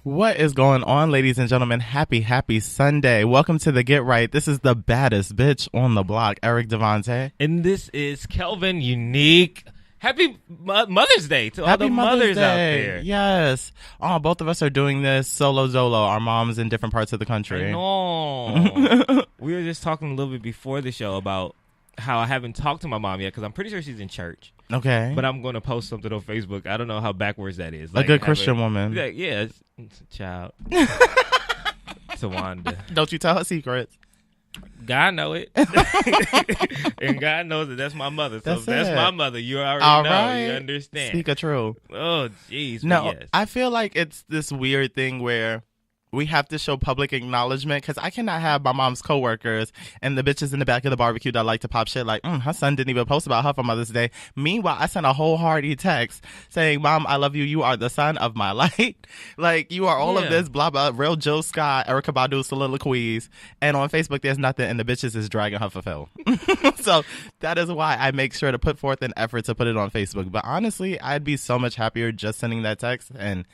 What is going on, ladies and gentlemen? Happy Sunday. Welcome to the Get Right. This is the baddest bitch on the block, Eric Devante. And this is Kelvin Unique. Happy Mother's Day to all the mothers out there. Yes. Oh, both of us are doing this solo dolo. Our moms in different parts of the country. No. We were just talking a little bit before the show about how I haven't talked to my mom yet because I'm pretty sure she's in church. Okay. But I'm going to post something on Facebook. I don't know how backwards that is. Like a good Christian woman. Like, yeah, it's a child. Tawanda. Don't you tell her secrets. God know it. And God knows that that's my mother. So that's my mother. You already know. Right. You understand. Speak a true. Oh, jeez. No, yes. I feel like it's this weird thing where we have to show public acknowledgement because I cannot have my mom's coworkers and the bitches in the back of the barbecue that like to pop shit like, her son didn't even post about her for Mother's Day. Meanwhile, I sent a whole hearty text saying, Mom, I love you. You are the sun of my light. Like, you are all of this, blah, blah, real Jill Scott, Erykah Badu soliloquies. And on Facebook, there's nothing, and the bitches is dragging her for Phil. So that is why I make sure to put forth an effort to put it on Facebook. But honestly, I'd be so much happier just sending that text and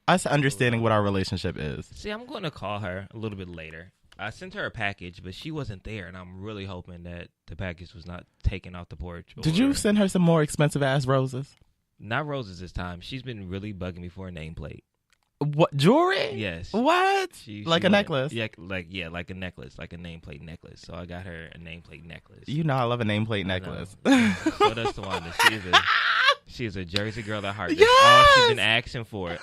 us understanding what our relationship is. See, I'm going to call her a little bit later. I sent her a package, but she wasn't there, and I'm really hoping that the package was not taken off the porch. Did you send her some more expensive-ass roses? Not roses this time. She's been really bugging me for a nameplate. What, jewelry? Yes. What? Like a necklace? Yeah, like a necklace, like a nameplate necklace. So I got her a nameplate necklace. You know I love a nameplate necklace. So that's the one. She is a Jersey girl at heart. That's all she's been asking for.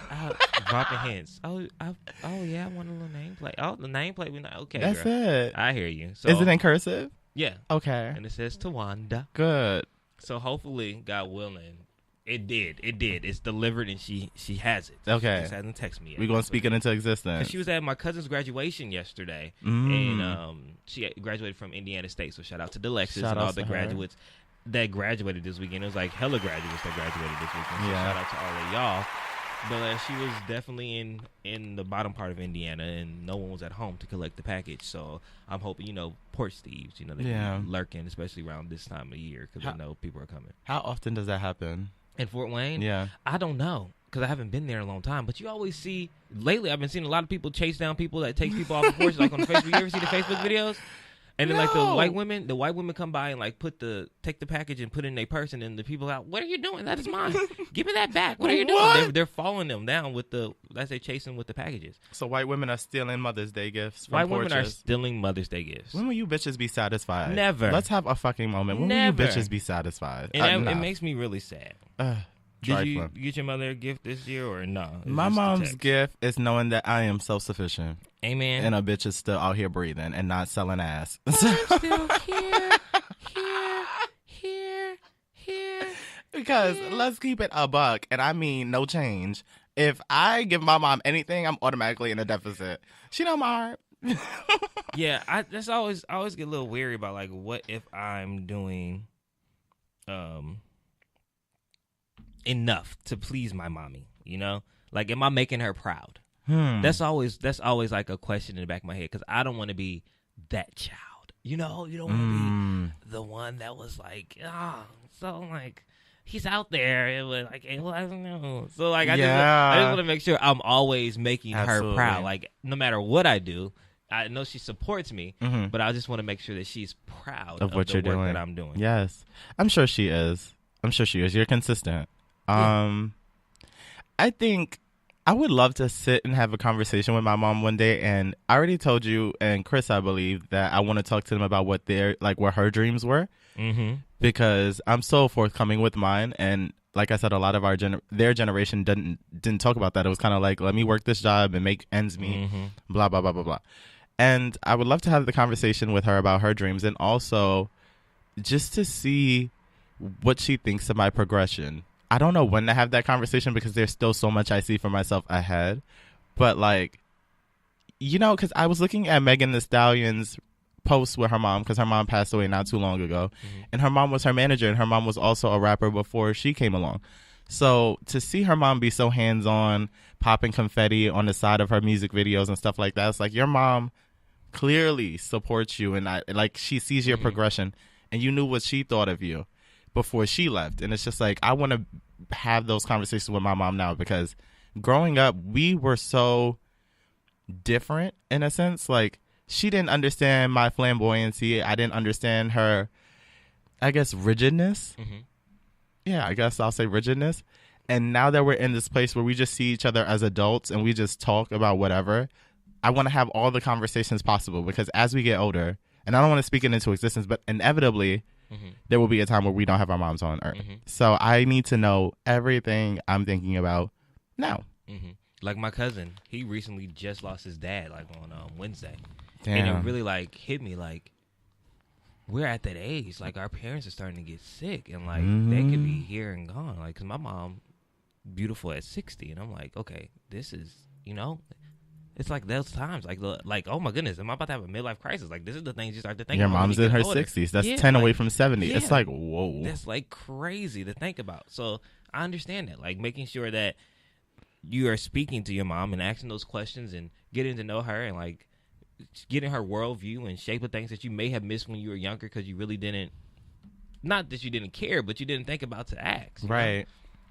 Dropping hints. Oh yeah, I want a little nameplate. Oh, the nameplate. We're not okay. That's girl. it. I hear you. So, is it in cursive? Yeah. Okay. And it says Tawanda. Good. So hopefully, God willing, it did. It's delivered, and she has it. Okay. She hasn't texted me yet. We're gonna speak it into existence. She was at my cousin's graduation yesterday, and she graduated from Indiana State. So shout out to Delexis and all the graduates that graduated this weekend. It was like hella graduates that graduated this weekend. So shout out to all of y'all. But she was definitely in the bottom part of Indiana, and no one was at home to collect the package. So I'm hoping, porch thieves, they be lurking, especially around this time of year, because I know people are coming. How often does that happen? In Fort Wayne? Yeah. I don't know, because I haven't been there in a long time. But you always see, lately I've been seeing a lot of people chase down people that take people off the porch, like on Facebook. You ever see the Facebook videos? And then like the white women come by and like take the package and put it in their purse, and then the people out, what are you doing? That is mine. Give me that back. What are you doing? They're following them down as they chasing with the packages. So white women are stealing Mother's Day gifts from White porches. women are stealing Mother's Day gifts. When will you bitches be satisfied? Never. Let's have a fucking moment. When will you bitches be satisfied? And it makes me really sad. Did you trifling. get your mother a gift this year or no? My mom's gift is knowing that I am self-sufficient. Amen. And a bitch is still out here breathing and not selling ass. I'm still here. Because let's keep it a buck, and I mean no change. If I give my mom anything, I'm automatically in a deficit. She know my heart. Yeah, I always get a little weary about like, what if I'm doing enough to please my mommy, like, am I making her proud? That's always like a question in the back of my head, because I don't want to be that child, you don't want to be the one that was like, so like he's out there, it was like, well, I don't know, so like I just want to make sure I'm always making her proud, like no matter what I do. I know she supports me, but I just want to make sure that she's proud of what you're doing, that I'm doing. Yes, I'm sure she is. You're consistent. I think I would love to sit and have a conversation with my mom one day, and I already told you and Chris, I believe, that I want to talk to them about what what her dreams were, because I'm so forthcoming with mine, and like I said, a lot of their generation didn't talk about that. It was kind of like, let me work this job and make ends meet, blah blah blah blah blah, and I would love to have the conversation with her about her dreams, and also just to see what she thinks of my progression. I don't know when to have that conversation because there's still so much I see for myself ahead. But because I was looking at Megan Thee Stallion's post with her mom, because her mom passed away not too long ago. And her mom was her manager, and her mom was also a rapper before she came along. So to see her mom be so hands-on, popping confetti on the side of her music videos and stuff like that, it's like your mom clearly supports you, and she sees your progression, and you knew what she thought of you before she left. And it's just like, I want to have those conversations with my mom now, because growing up, we were so different in a sense. Like, she didn't understand my flamboyancy. I didn't understand her, I guess, rigidness. Yeah, I guess I'll say rigidness. And now that we're in this place where we just see each other as adults and we just talk about whatever, I want to have all the conversations possible, because as we get older, and I don't want to speak it into existence, but inevitably there will be a time where we don't have our moms on earth. So I need to know everything I'm thinking about now. Like my cousin, he recently just lost his dad, like on Wednesday. Damn. And it really like hit me, like, we're at that age, like our parents are starting to get sick, and like they could be here and gone. Like, cause my mom, beautiful at 60, and I'm like, okay, this is, you know, it's like those times, like oh my goodness, am I about to have a midlife crisis? Like, this is the things you start to think. Your mom's in her 60s. That's 10 away from 70. Yeah, it's like, whoa, that's like crazy to think about. So I understand that, like making sure that you are speaking to your mom and asking those questions and getting to know her and like getting her worldview and shape of things that you may have missed when you were younger because you really didn't, not that you didn't care, but you didn't think about to ask. Right. Know?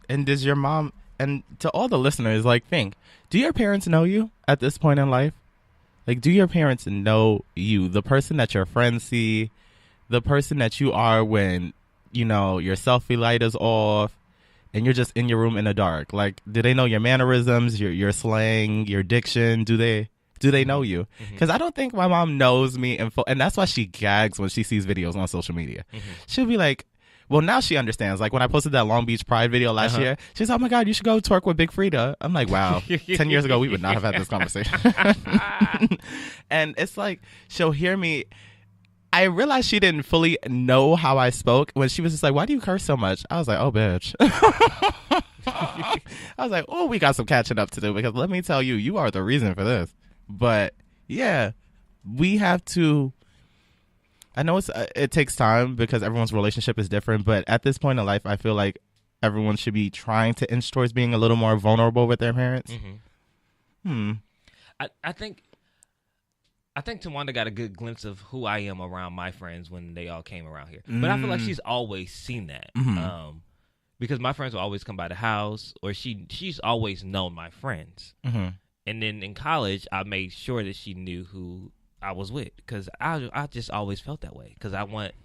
And does your mom, and to all the listeners, like, think, do your parents know you at this point in life? Like, do your parents know you, the person that your friends see, the person that you are when, you know, your selfie light is off and you're just in your room in the dark? Like, do they know your mannerisms, your slang, your diction? Do they know you? Because I don't think my mom knows me, and that's why she gags when she sees videos on social media. She'll be like, well, now she understands. Like, when I posted that Long Beach Pride video last year, she's, oh my God, you should go twerk with Big Frida. I'm like, wow, 10 years ago, we would not have had this conversation. And it's like, she'll hear me. I realized she didn't fully know how I spoke when she was just like, why do you curse so much? I was like, oh, bitch. I was like, oh, we got some catching up to do, because let me tell you, you are the reason for this. But yeah, we have to, I know it takes time because everyone's relationship is different, but at this point in life, I feel like everyone should be trying to inch towards being a little more vulnerable with their parents. I think Tawanda got a good glimpse of who I am around my friends when they all came around here. But I feel like she's always seen that. Because my friends will always come by the house, or she's always known my friends. And then in college, I made sure that she knew who I was with, because I just always felt that way. Because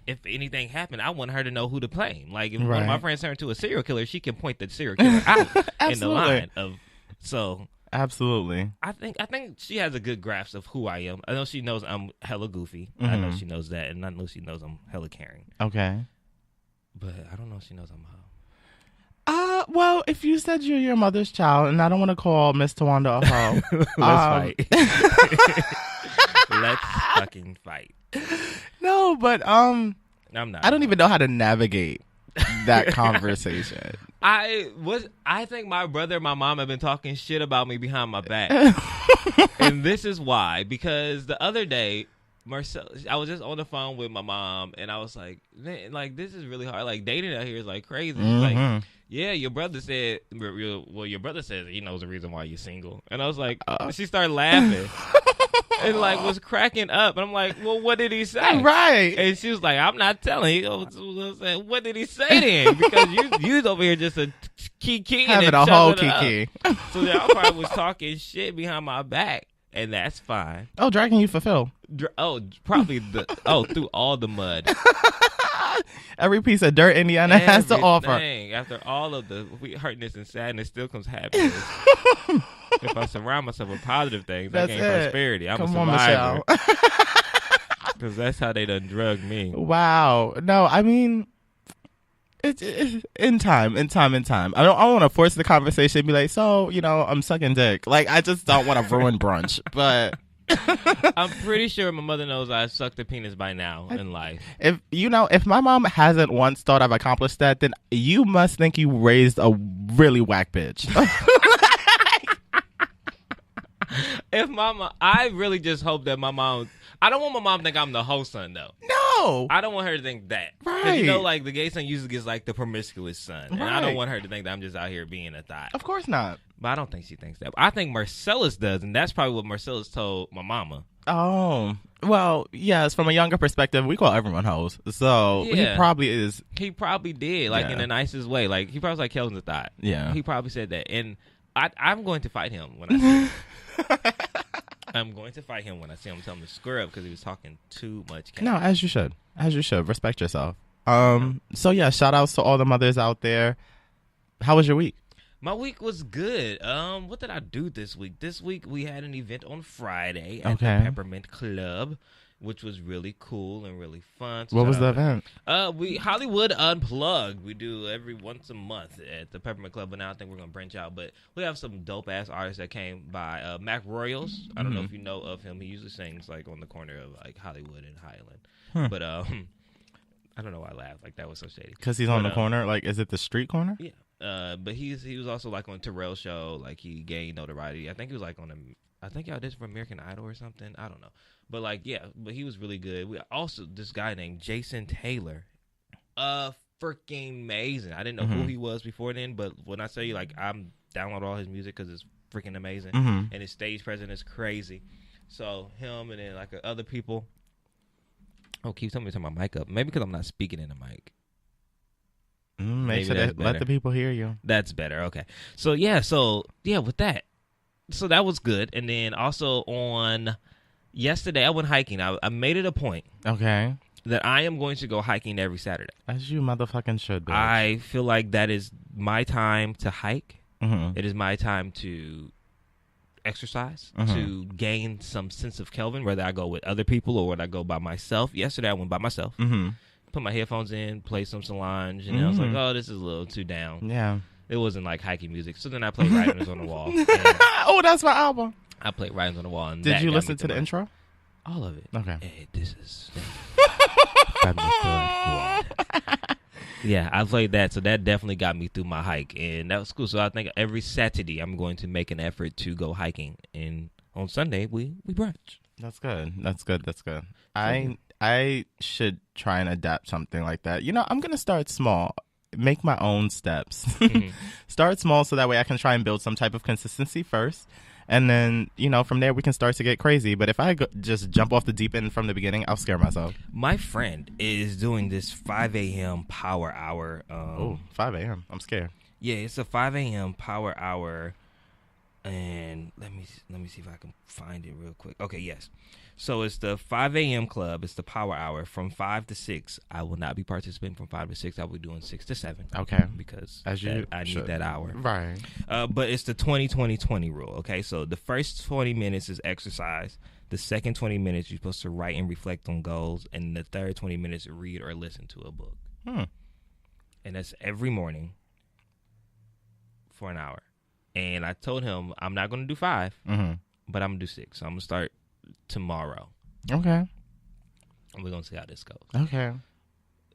if anything happened, I want her to know who to blame. Like, if one of my friends turned into a serial killer, she can point the serial killer out in the line of. So absolutely, I think she has a good grasp of who I am. I know she knows I'm hella goofy. I know she knows that, and I know she knows I'm hella caring. Okay, but I don't know if she knows I'm a hoe. Well, if you said you're your mother's child, and I don't want to call Miss Tawanda a hoe. Let's fight. Let's fucking fight. No, but I'm not. I don't even know how to navigate that conversation. I think my brother and my mom have been talking shit about me behind my back. And this is why, because the other day, Marcel, I was just on the phone with my mom, and I was like, man, like, this is really hard. Like, dating out here is like crazy. Like, yeah, your brother said, your brother says he knows the reason why you're single. And I was like, she started laughing and like was cracking up. And I'm like, well, what did he say? Right. And she was like, I'm not telling you. What did he say then? Because you over here just a kiki having a whole kiki. So y'all probably was talking shit behind my back. And that's fine. Oh, dragging you for Phil. Probably through all the mud. Every piece of dirt Indiana has to offer. After all of the hurtness and sadness, still comes happiness. If I surround myself with positive things, I gain prosperity. I'm a survivor. Because that's how they done drugged me. Wow. No, I mean, it's in time. I don't want to force the conversation and be like, so, you know, I'm sucking dick. Like, I just don't want to ruin brunch. But I'm pretty sure my mother knows I sucked a penis by now in life. If my mom hasn't once thought I've accomplished that, then you must think you raised a really whack bitch. I really just hope that my mom, I don't want my mom to think I'm the whole son, though. No. I don't want her to think that. Right. You know, like, the gay son usually gets, like, the promiscuous son. And I don't want her to think that I'm just out here being a thot. Of course not. But I don't think she thinks that. I think Marcellus does, and that's probably what Marcellus told my mama. Oh. Well, yes, from a younger perspective, we call everyone hoes. So, he probably is. He probably did, like, in the nicest way. Like, he probably was like, Kelvin's a thot. Yeah. He probably said that. And I'm going to fight him when I see him. I'm going to fight him when I see him. Tell him to square up because he was talking too much. No, as you should. Respect yourself. So yeah, shout outs to all the mothers out there. How was your week? My week was good. What did I do this week? This week we had an event on Friday at the Peppermint Club, which was really cool and really fun. So what was the event? We Hollywood Unplugged. We do every once a month at the Peppermint Club, but now I think we're gonna branch out. But we have some dope ass artists that came by. Mac Royals. I don't know if you know of him. He usually sings like on the corner of like Hollywood and Highland. But I don't know why I laughed. Like that was so shady. Because he's on the corner. Like, is it the street corner? Yeah. But he was also like on Terrell's show. Like he gained notoriety. I think he was like on I think y'all did for American Idol or something. I don't know. But like, yeah, but he was really good. We also this guy named Jason Taylor, freaking amazing. I didn't know who he was before then, but when I say like I'm download all his music because it's freaking amazing, and his stage presence is crazy. So him and then like other people. Oh, keep telling me to turn my mic up. Maybe because I'm not speaking in the mic. Make sure let the people hear you. That's better. Okay. So yeah, with that. So that was good. And then also on yesterday, I went hiking. I made it a point. Okay. That I am going to go hiking every Saturday. As you motherfucking should, bitch. I feel like that is my time to hike. It is my time to exercise, to gain some sense of Kelvin, whether I go with other people or whether I go by myself. Yesterday, I went by myself. Put my headphones in, play some Solange, and I was like, oh, this is a little too down. Yeah. It wasn't like hiking music. So then I played Writings on the Wall. Oh, that's my album. I played Writings on the Wall. And did you listen to the intro? All of it. Okay. Hey, this is... Yeah, I played that. So that definitely got me through my hike. And that was cool. So I think every Saturday I'm going to make an effort to go hiking. And on Sunday, we brunch. That's good. I should try and adapt something like that. You know, I'm going to start small. Make my own steps. Start small so that way I can try and build some type of consistency first. And then, you know, from there we can start to get crazy. But if I just jump off the deep end from the beginning, I'll scare myself. My friend is doing this 5 a.m. power hour. 5 a.m. I'm scared. Yeah, it's a 5 a.m. power hour. And let me see if I can find it real quick. Okay, yes. So it's the 5 a.m. club. It's the power hour from 5 to 6. I will not be participating from 5 to 6. I'll be doing 6 to 7. Okay. Because I need that hour. Right. But it's the 20-20-20 rule. Okay, so the first 20 minutes is exercise. The second 20 minutes, you're supposed to write and reflect on goals. And the third 20 minutes, read or listen to a book. And that's every morning for an hour. And I told him I'm not going to do 5, but I'm going to do 6. So I'm going to start tomorrow. Okay. And we're going to see how this goes. Okay.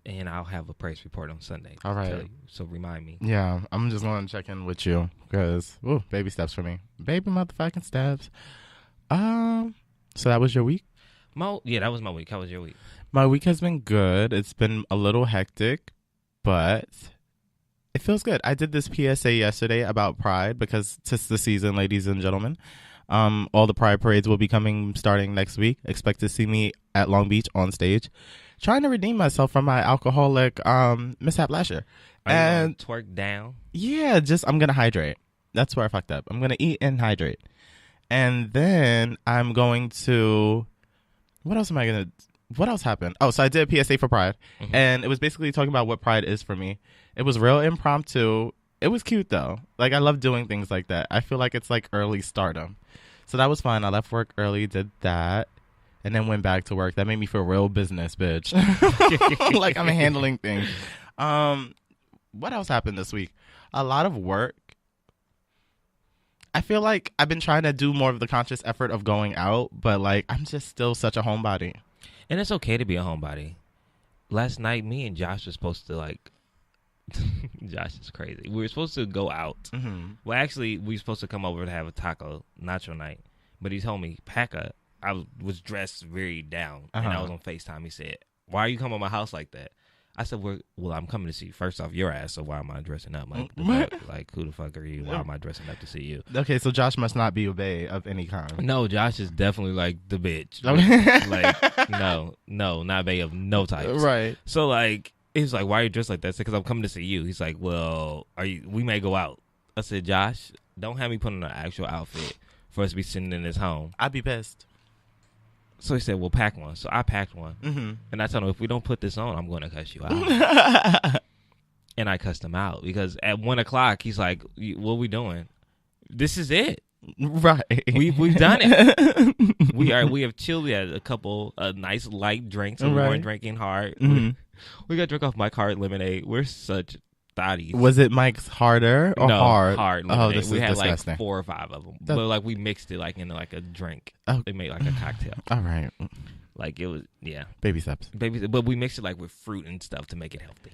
And I'll have a praise report on Sunday. All right. So remind me. Yeah, I'm just going to check in with you because, baby steps for me. Baby motherfucking steps. So that was your week? Yeah, that was my week. How was your week? My week has been good. It's been a little hectic, but... it feels good. I did this PSA yesterday about Pride because it's the season, ladies and gentlemen. All the Pride parades will be coming starting next week. Expect to see me at Long Beach on stage, trying to redeem myself from my alcoholic mishap last year. And twerk down? Yeah, I'm going to hydrate. That's where I fucked up. I'm going to eat and hydrate. And then I'm going to... what else happened? Oh, so I did a PSA for Pride. And it was basically talking about what Pride is for me. It was real impromptu. It was cute, though. Like, I love doing things like that. I feel like it's like early stardom. So that was fun. I left work early, did that, and then went back to work. That made me feel real business, bitch. Like I'm handling things. What else happened this week? A lot of work. I feel like I've been trying to do more of the conscious effort of going out, but like I'm just still such a homebody. And it's okay to be a homebody. Last night, me and Josh were supposed to like... Josh is crazy. We were supposed to go out. Well, actually, we were supposed to come over to have a taco nacho night. But he told me, Paca, I was dressed very down. And I was on FaceTime. He said, why are you coming to my house like that? I said, well, I'm coming to see, first off, your ass, so why am I dressing up? Like, who the fuck are you? Why am I dressing up to see you? Okay, so Josh must not be a bae of any kind. No, Josh is definitely like the bitch. Like, no, not bae of no types. Right. So, like, he's like, why are you dressed like that? I said, because I'm coming to see you. He's like, well, we may go out I said, Josh, don't have me put on an actual outfit for us to be sitting in his home. I'd be pissed. So he said, well, pack one. So I packed one. Mm-hmm. And I told him, if we don't put this on, I'm going to cuss you out. And I cussed him out because at 1 o'clock, he's like, what are we doing? This is it. Right. We've done it. We have chilled. We had a couple nice light drinks. And we weren't drinking hard. Mm-hmm. We got drunk off Mike Hard lemonade. We're such thotties. Was it Mike's harder or hard? Hard lemonade. Oh, this we is had disgusting. like 4 or 5 of them. But like we mixed it like into like a drink. Oh. They made like a cocktail. All right. Like it was, yeah. Baby steps. But we mixed it like with fruit and stuff to make it healthy.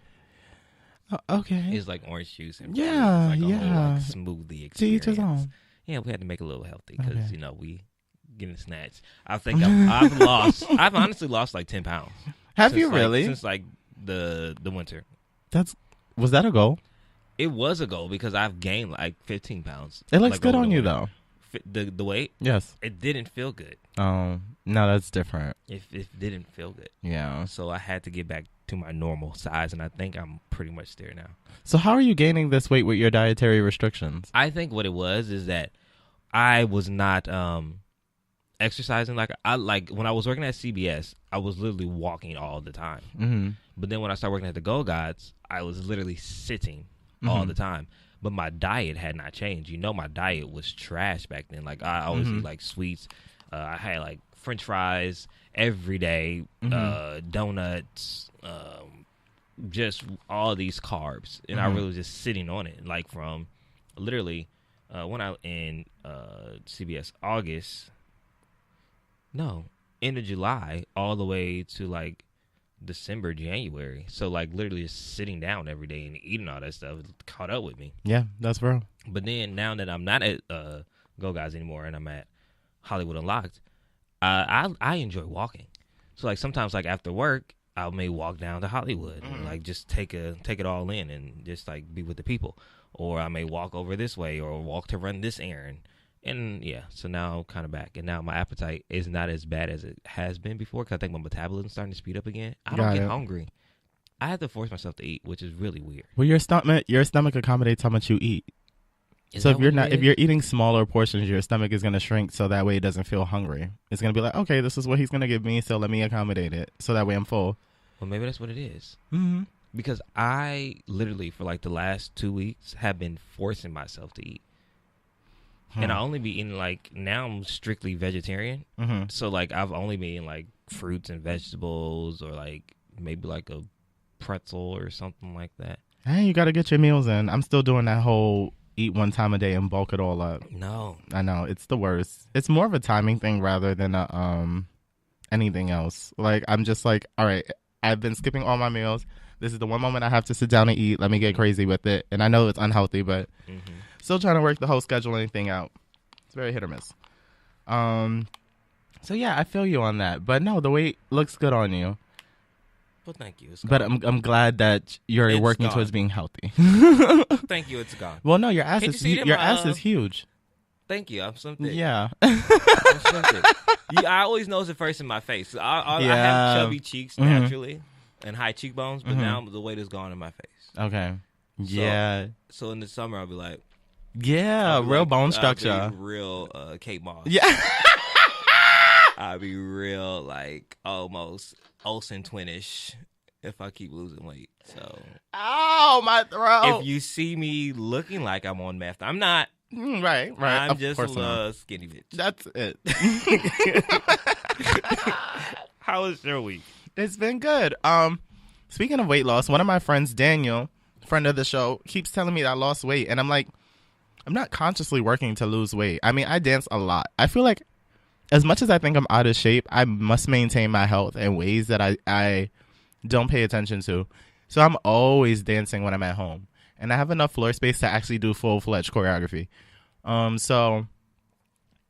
Okay. It's like orange juice and yeah, like a yeah. whole, like, smoothie experience. To each his own. Yeah, we had to make it a little healthy because you know we getting snatched. I think I've honestly lost like 10 pounds. Have you really? Since like the winter. Was that a goal? It was a goal because I've gained like 15 pounds. It looks like, good on you though. The weight? Yes. It didn't feel good. Oh, no, that's different. It didn't feel good. Yeah. So I had to get back to my normal size, and I think I'm pretty much there now. So how are you gaining this weight with your dietary restrictions? I think what it was is that I was not exercising like when I was working at CBS, I was literally walking all the time. Mm-hmm. But then when I started working at the Go Gods, I was literally sitting all the time. But my diet had not changed. You know, my diet was trash back then. Like I always eat like sweets. I had like French fries every day, donuts, just all these carbs, and I really was just sitting on it. Like from literally when I in CBS end of July all the way to like December, January. So like literally just sitting down every day and eating all that stuff caught up with me. Yeah, that's real. But then now that I'm not at Go Guys anymore and I'm at Hollywood Unlocked, I enjoy walking. So like sometimes like after work, I may walk down to Hollywood and like just take it all in and just like be with the people. Or I may walk over this way or walk to run this errand. And yeah, so now I'm kind of back. And now my appetite is not as bad as it has been before because I think my metabolism's starting to speed up again. I don't get hungry. I have to force myself to eat, which is really weird. Well, your stomach accommodates how much you eat. So if you're eating smaller portions, your stomach is going to shrink so that way it doesn't feel hungry. It's going to be like, okay, this is what he's going to give me, so let me accommodate it so that way I'm full. Well, maybe that's what it is. Mm-hmm. Because I literally, for like the last 2 weeks, have been forcing myself to eat. And I only be eating like, now I'm strictly vegetarian. Mm-hmm. So like I've only been eating like fruits and vegetables or like maybe like a pretzel or something like that. Hey, you got to get your meals in. I'm still doing that whole eat one time a day and bulk it all up. No. I know. It's the worst. It's more of a timing thing rather than anything else. Like I'm just like, all right, I've been skipping all my meals. This is the one moment I have to sit down and eat. Let me get crazy with it. And I know it's unhealthy, but still trying to work the whole scheduling thing out. It's very hit or miss. So yeah, I feel you on that. But no, the weight looks good on you. Well, thank you. But I'm glad that you're working towards being healthy. Thank you. It's gone. Well, no, your ass is huge. Thank you. I'm slim thick. Yeah. I'm slim thick. I always notice it first in my face. I have chubby cheeks naturally and high cheekbones, but now the weight is gone in my face. Okay. Yeah. So in the summer, I'll be like, real like, bone structure. I'll be real Kate Moss. Yeah. I'll be real like almost Olsen twinish if I keep losing weight. So. Oh, my throat. If you see me looking like I'm on meth, I'm not. Right. I'm just a skinny bitch. That's it. How was your week? It's been good. Speaking of weight loss, one of my friends, Daniel, friend of the show, keeps telling me that I lost weight. And I'm like, I'm not consciously working to lose weight. I mean, I dance a lot. I feel like as much as I think I'm out of shape, I must maintain my health in ways that I don't pay attention to. So I'm always dancing when I'm at home. And I have enough floor space to actually do full-fledged choreography. So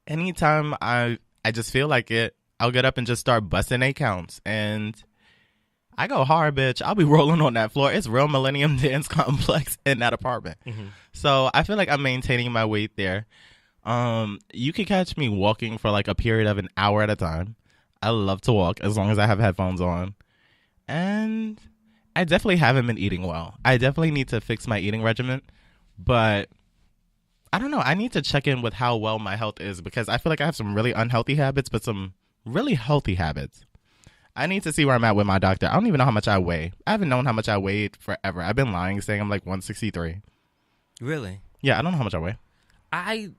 anytime I just feel like it, I'll get up and just start busting 8 counts. And I go hard, bitch. I'll be rolling on that floor. It's real Millennium Dance Complex in that apartment. Mm-hmm. So I feel like I'm maintaining my weight there. You can catch me walking for like a period of an hour at a time. I love to walk as long as I have headphones on. And I definitely haven't been eating well. I definitely need to fix my eating regimen. But I don't know. I need to check in with how well my health is because I feel like I have some really unhealthy habits, but some really healthy habits. I need to see where I'm at with my doctor. I don't even know how much I weigh. I haven't known how much I weighed forever. I've been lying, saying I'm like 163. Really? Yeah, I don't know how much I weigh. I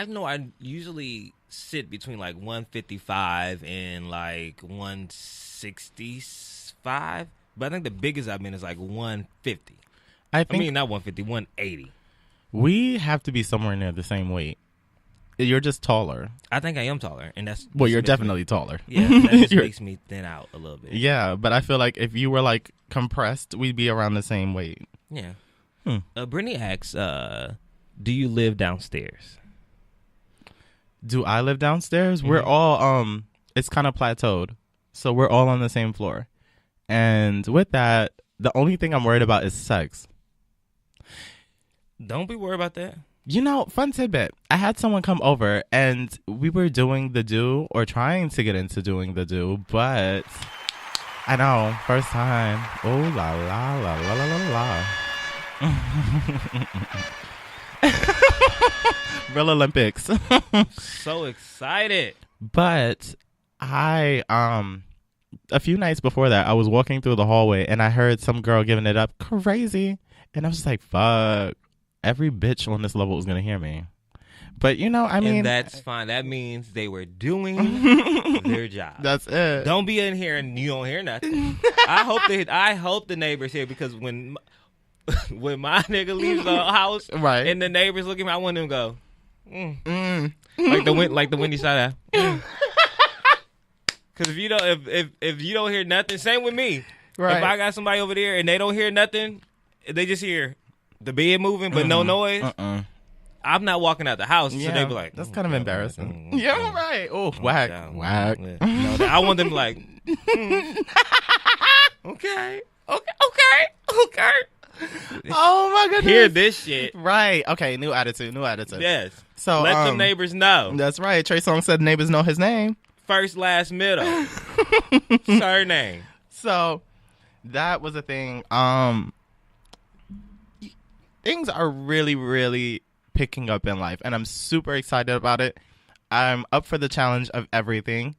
know I usually sit between like 155 and like 165, but I think the biggest I've been is like 150. I mean, not 150, 180. We have to be somewhere near the same weight. You're just taller. I think I am taller, and that's well. You're definitely taller. Yeah, that just makes me thin out a little bit. Yeah, but I feel like if you were like compressed, we'd be around the same weight. Yeah. Brittany asks, "Do you live downstairs?" Do I live downstairs? Mm-hmm. We're all it's kind of plateaued, so we're all on the same floor. And with that, the only thing I'm worried about is sex. Don't be worried about that. You know, fun tidbit. I had someone come over and we were doing the do or trying to get into doing the do, but I know, first time. Oh, la, la, la, la, la, la, la. Real Olympics. So excited. But I, a few nights before that, I was walking through the hallway and I heard some girl giving it up crazy. And I was just like, fuck. Every bitch on this level was going to hear me. But, you know, I mean. And that's fine. That means they were doing their job. That's it. Don't be in here and you don't hear nothing. I hope the neighbors hear because when my nigga leaves the house right. and the neighbors look at me, I want them to go, like the windy side of because if you don't hear nothing, same with me. Right. If I got somebody over there and they don't hear nothing, they just hear the bed moving, but no noise. I'm not walking out the house, so they be like, "That's kind of embarrassing." Yeah, right. Oh, whack. No, I want them like, okay. Oh my goodness! Hear this shit, right? Okay, new attitude. Yes. So let the neighbors know. That's right. Trey Songz said neighbors know his name. First, last, middle, surname. So that was a thing. Things are really, really picking up in life, and I'm super excited about it. I'm up for the challenge of everything.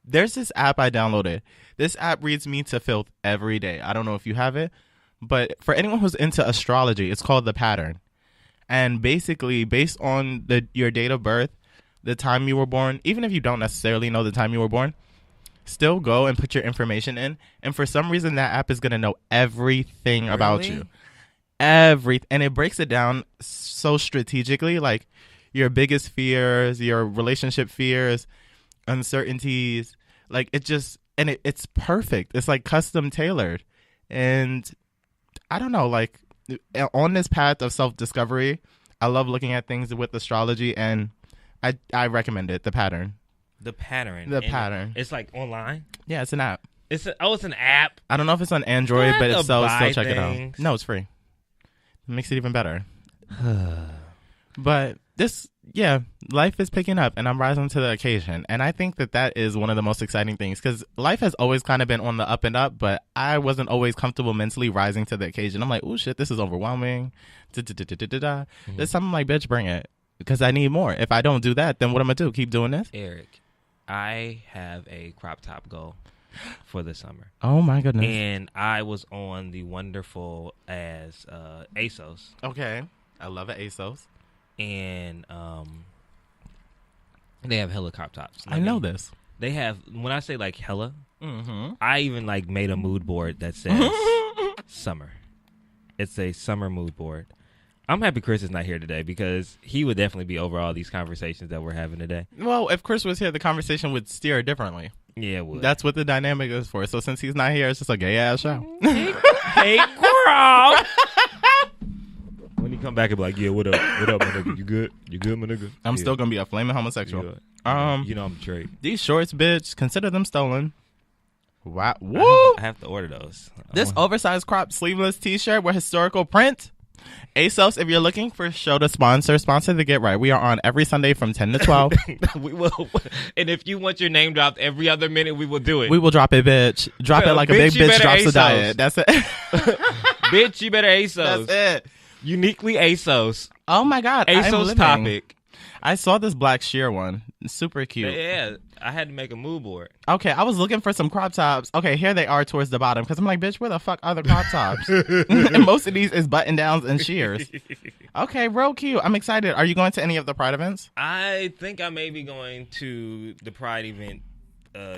There's this app I downloaded. This app reads me to filth every day. I don't know if you have it, but for anyone who's into astrology, it's called The Pattern. And basically, based on your date of birth, the time you were born, even if you don't necessarily know the time you were born, still go and put your information in. And for some reason, that app is going to know everything about you. Everything, and it breaks it down so strategically, like your biggest fears, your relationship fears, uncertainties, like it's perfect. It's like custom tailored. And I don't know, like on this path of self-discovery, I love looking at things with astrology, and I recommend it. The Pattern. It's like online. Yeah, it's an app. It's an app. I don't know if it's on Android, but if so, still check it out. No, it's free. It makes it even better. But life is picking up and I'm rising to the occasion. And I think that is one of the most exciting things because life has always kind of been on the up and up, but I wasn't always comfortable mentally rising to the occasion. I'm like, oh shit, this is overwhelming. There's something like, bitch, bring it because I need more. If I don't do that, then what am I going to do? Keep doing this? Eric, I have a crop top goal for the summer. Oh my goodness. And I was on the wonderful as ASOS. Okay. I love it, ASOS. And they have hella crop tops. I know this. They have, when I say like hella, I even like made a mood board that says summer. It's a summer mood board. I'm happy Chris is not here today because he would definitely be over all these conversations that we're having today. Well, if Chris was here, the conversation would steer differently. Yeah, it would. That's what the dynamic is for. So since he's not here, it's just a gay ass show. Hey, girl. When he come back and be like, yeah, what up? What up, my nigga? You good? You good, my nigga? I'm still going to be a flaming homosexual. You know I'm Detriot. These shorts, bitch, consider them stolen. Wow. Woo! I have to order those. This oversized crop sleeveless t-shirt with historical print. ASOS, if you're looking for a show to sponsor the Get Right. We are on every Sunday from 10 to 12. We will. And if you want your name dropped every other minute, we will do it. We will drop it, bitch. Drop it like a big bitch drops a diet. That's it. Bitch, you better ASOS. That's it. Uniquely ASOS. Oh my God. ASOS topic. I saw this black sheer one. It's super cute. Yeah, I had to make a mood board. Okay, I was looking for some crop tops. Okay, here they are towards the bottom. Because I'm like, bitch, where the fuck are the crop tops? And most of these is button downs and sheers. Okay, real cute. I'm excited. Are you going to any of the Pride events? I think I may be going to the Pride event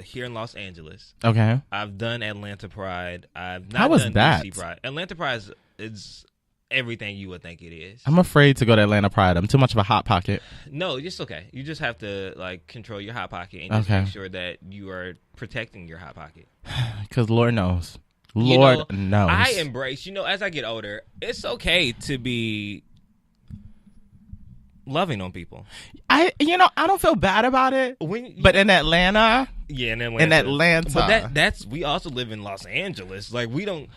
here in Los Angeles. Okay. I've done Atlanta Pride. I've not How was done that? DC Pride. Atlanta Pride is everything you would think it is. I'm afraid to go to Atlanta Pride. I'm too much of a hot pocket. No, it's okay. You just have to control your hot pocket and just make sure that you are protecting your hot pocket. Because Lord knows. Lord knows. I embrace, as I get older, it's okay to be loving on people. I don't feel bad about it. But in Atlanta. Yeah, in Atlanta. But that's we also live in Los Angeles. Like we don't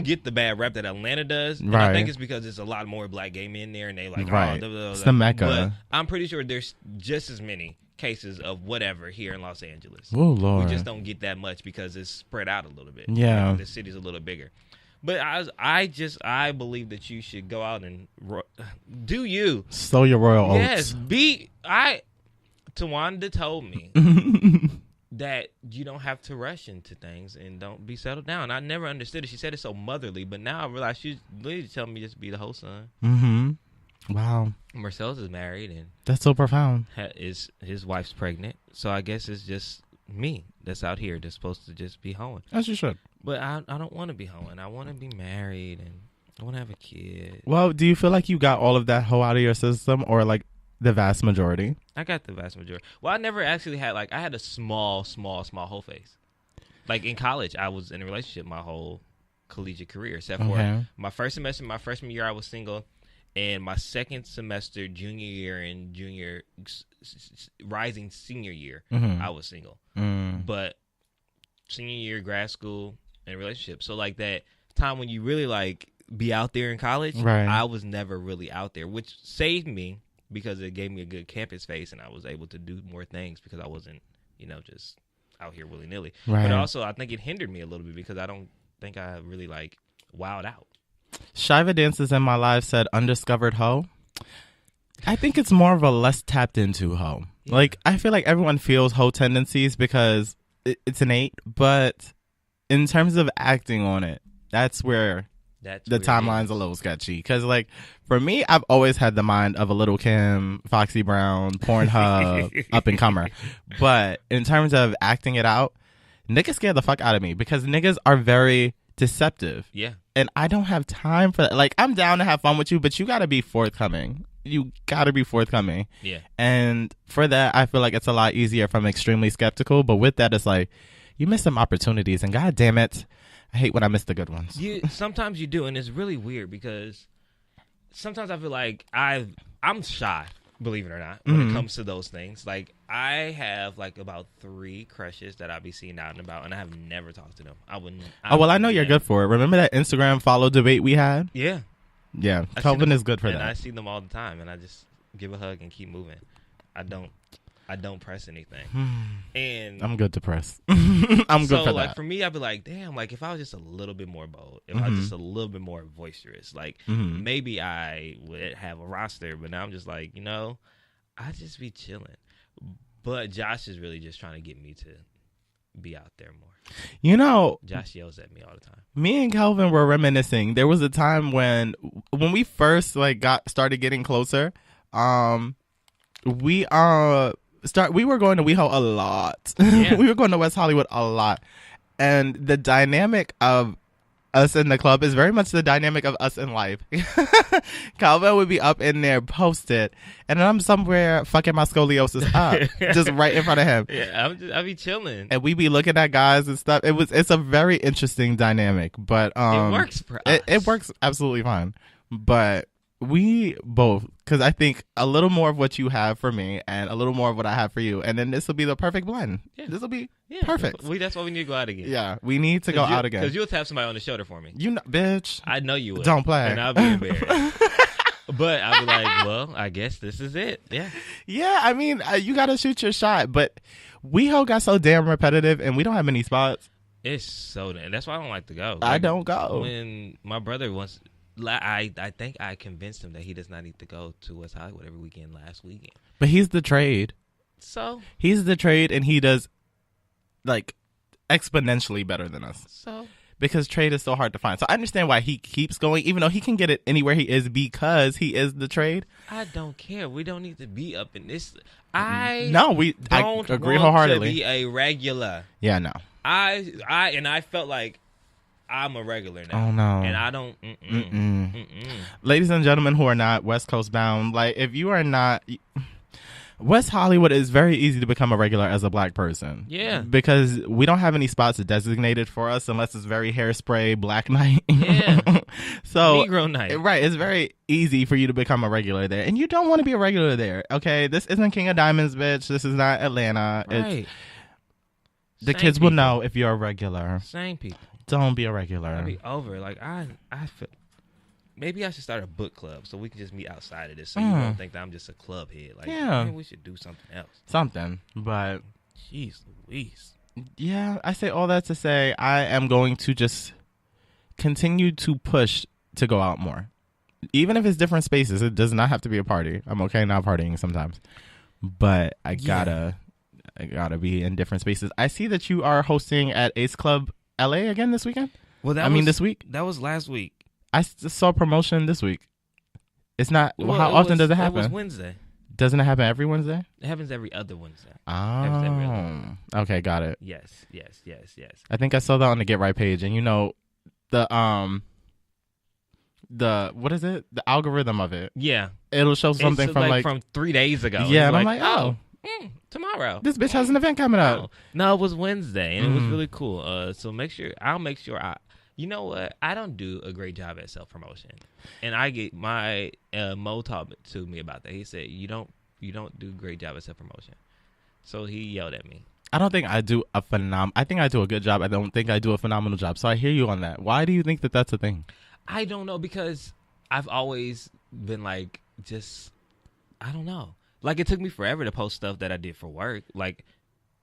get the bad rap that Atlanta does. And right. I think it's because there's a lot more black gay men there, and they right. blah, blah, blah. It's the Mecca. But I'm pretty sure there's just as many cases of whatever here in Los Angeles. Oh Lord. We just don't get that much because it's spread out a little bit. Yeah, the city's a little bigger. But I believe that you should go out and do you. Sow your royal oats. Yes, Tawanda told me that you don't have to rush into things and don't be settled down. I never understood it. She said it so motherly, but now I realize she's literally telling me just to be the whole son. Mm-hmm. Wow. Marcellus is married and that's so profound. His wife's pregnant, so I guess it's just me that's out here that's supposed to just be hoeing. As you should. But I don't want to be hoeing. I want to be married and I want to have a kid. Well, do you feel like you got all of that hoe out of your system, or like the vast majority? I got the vast majority. Well, I never actually had I had a small hoe face. Like in college, I was in a relationship my whole collegiate career, except for my first semester, my freshman year, I was single, and my second semester, junior year, and rising senior year, I was single. But senior year, grad school, and relationship. So that time when you really be out there in college, right. I was never really out there, which saved me. Because it gave me a good campus face, and I was able to do more things because I wasn't, just out here willy nilly. Right. But also, I think it hindered me a little bit because I don't think I really wowed out. Shiva Dances in My Life said undiscovered hoe. I think it's more of a less tapped into hoe. Yeah. I feel like everyone feels hoe tendencies because it's innate, but in terms of acting on it, that's where the timeline's a little sketchy. Because, for me, I've always had the mind of a Little Kim, Foxy Brown, Pornhub, up-and-comer. But in terms of acting it out, niggas scare the fuck out of me because niggas are very deceptive. Yeah. And I don't have time for that. I'm down to have fun with you, but you got to be forthcoming. You got to be forthcoming. Yeah. And for that, I feel like it's a lot easier if I'm extremely skeptical. But with that, it's you miss some opportunities. And God damn it, I hate when I miss the good ones. Sometimes you do, and it's really weird because sometimes I feel like I'm shy, believe it or not, when it comes to those things. I have about 3 crushes that I be seeing out and about, and I have never talked to them. I know you're good for it. Remember that Instagram follow debate we had? Yeah. Yeah, Kelvin is good for that. And I see them all the time, and I just give a hug and keep moving. I don't press anything. And I'm good to press. I'm good for that. For me, I'd be damn, if I was just a little bit more bold, if I was just a little bit more boisterous, maybe I would have a roster, but now I'm just I just be chilling. But Josh is really just trying to get me to be out there more. Josh yells at me all the time. Me and Kelvin were reminiscing. There was a time when we first started getting closer, we were going to WeHo a lot. Yeah. We were going to West Hollywood a lot. And the dynamic of us in the club is very much the dynamic of us in life. Calvin would be up in there posted, and I'm somewhere fucking my scoliosis up, just right in front of him. Yeah, I be chilling, and we be looking at guys and stuff. It's a very interesting dynamic, but it works for us. It works absolutely fine, but we both, because I think a little more of what you have for me and a little more of what I have for you, and then this will be the perfect blend. Yeah. This will be perfect. That's why we need to go out again. Yeah, we need to go out again. Because you'll have somebody on the shoulder for me. Bitch. I know you would. Don't play. And I'll be embarrassed. But I'll be well, I guess this is it. Yeah. Yeah, I mean, you got to shoot your shot, but WeHo got so damn repetitive, and we don't have many spots. It's so damn. That's why I don't like to go. I don't go. When my brother I think I convinced him that he does not need to go to West Hollywood every weekend last weekend. But he's the trade. So he's the trade, and he does like exponentially better than us. So because trade is so hard to find. So I understand why he keeps going, even though he can get it anywhere he is because he is the trade. I don't care. We don't need to be up in this. I agree want wholeheartedly. To be a regular. Yeah, no. I felt like I'm a regular now. Oh no. And I don't. Ladies and gentlemen who are not West Coast bound, like if you are not. West Hollywood is very easy to become a regular as a black person. Yeah. Because we don't have any spots designated for us unless it's very hairspray, black night. Yeah. So Negro night. Right. It's very easy for you to become a regular there. And you don't want to be a regular there. Okay. This isn't King of Diamonds, bitch. This is not Atlanta. Right. The kids will know if you're a regular. Same people. Don't be a regular. I'll be over. Like I feel. Maybe I should start a book club so we can just meet outside of this, so you don't think that I'm just a club head. Like, maybe we should do something else. But jeez Louise. Yeah, I say all that to say I am going to just continue to push to go out more, even if it's different spaces. It does not have to be a party. I'm okay not partying sometimes, but I gotta be in different spaces. I see that you are hosting at Ace Club LA again this weekend. Well, this week. That was last week. I saw promotion this week. It's not. Well, how often does it happen? It was Wednesday. Doesn't it happen every Wednesday? It happens every other Wednesday. Oh. Okay, got it. Yes. I think I saw that on the Get Right page, and the what is it? The algorithm of it. Yeah. It'll show something from 3 days ago. Yeah, and I'm like, oh. Tomorrow. This bitch has an event coming up. No, it was Wednesday, and it was really cool. So I'll make sure you know what? I don't do a great job at self-promotion. And I get my Mo talked to me about that. He said, you don't do a great job at self-promotion. So he yelled at me. I don't think I do I think I do a good job. I don't think I do a phenomenal job. So I hear you on that. Why do you think that that's a thing? I don't know, because I've always been like, I don't know. Like, it took me forever to post stuff that I did for work. Like,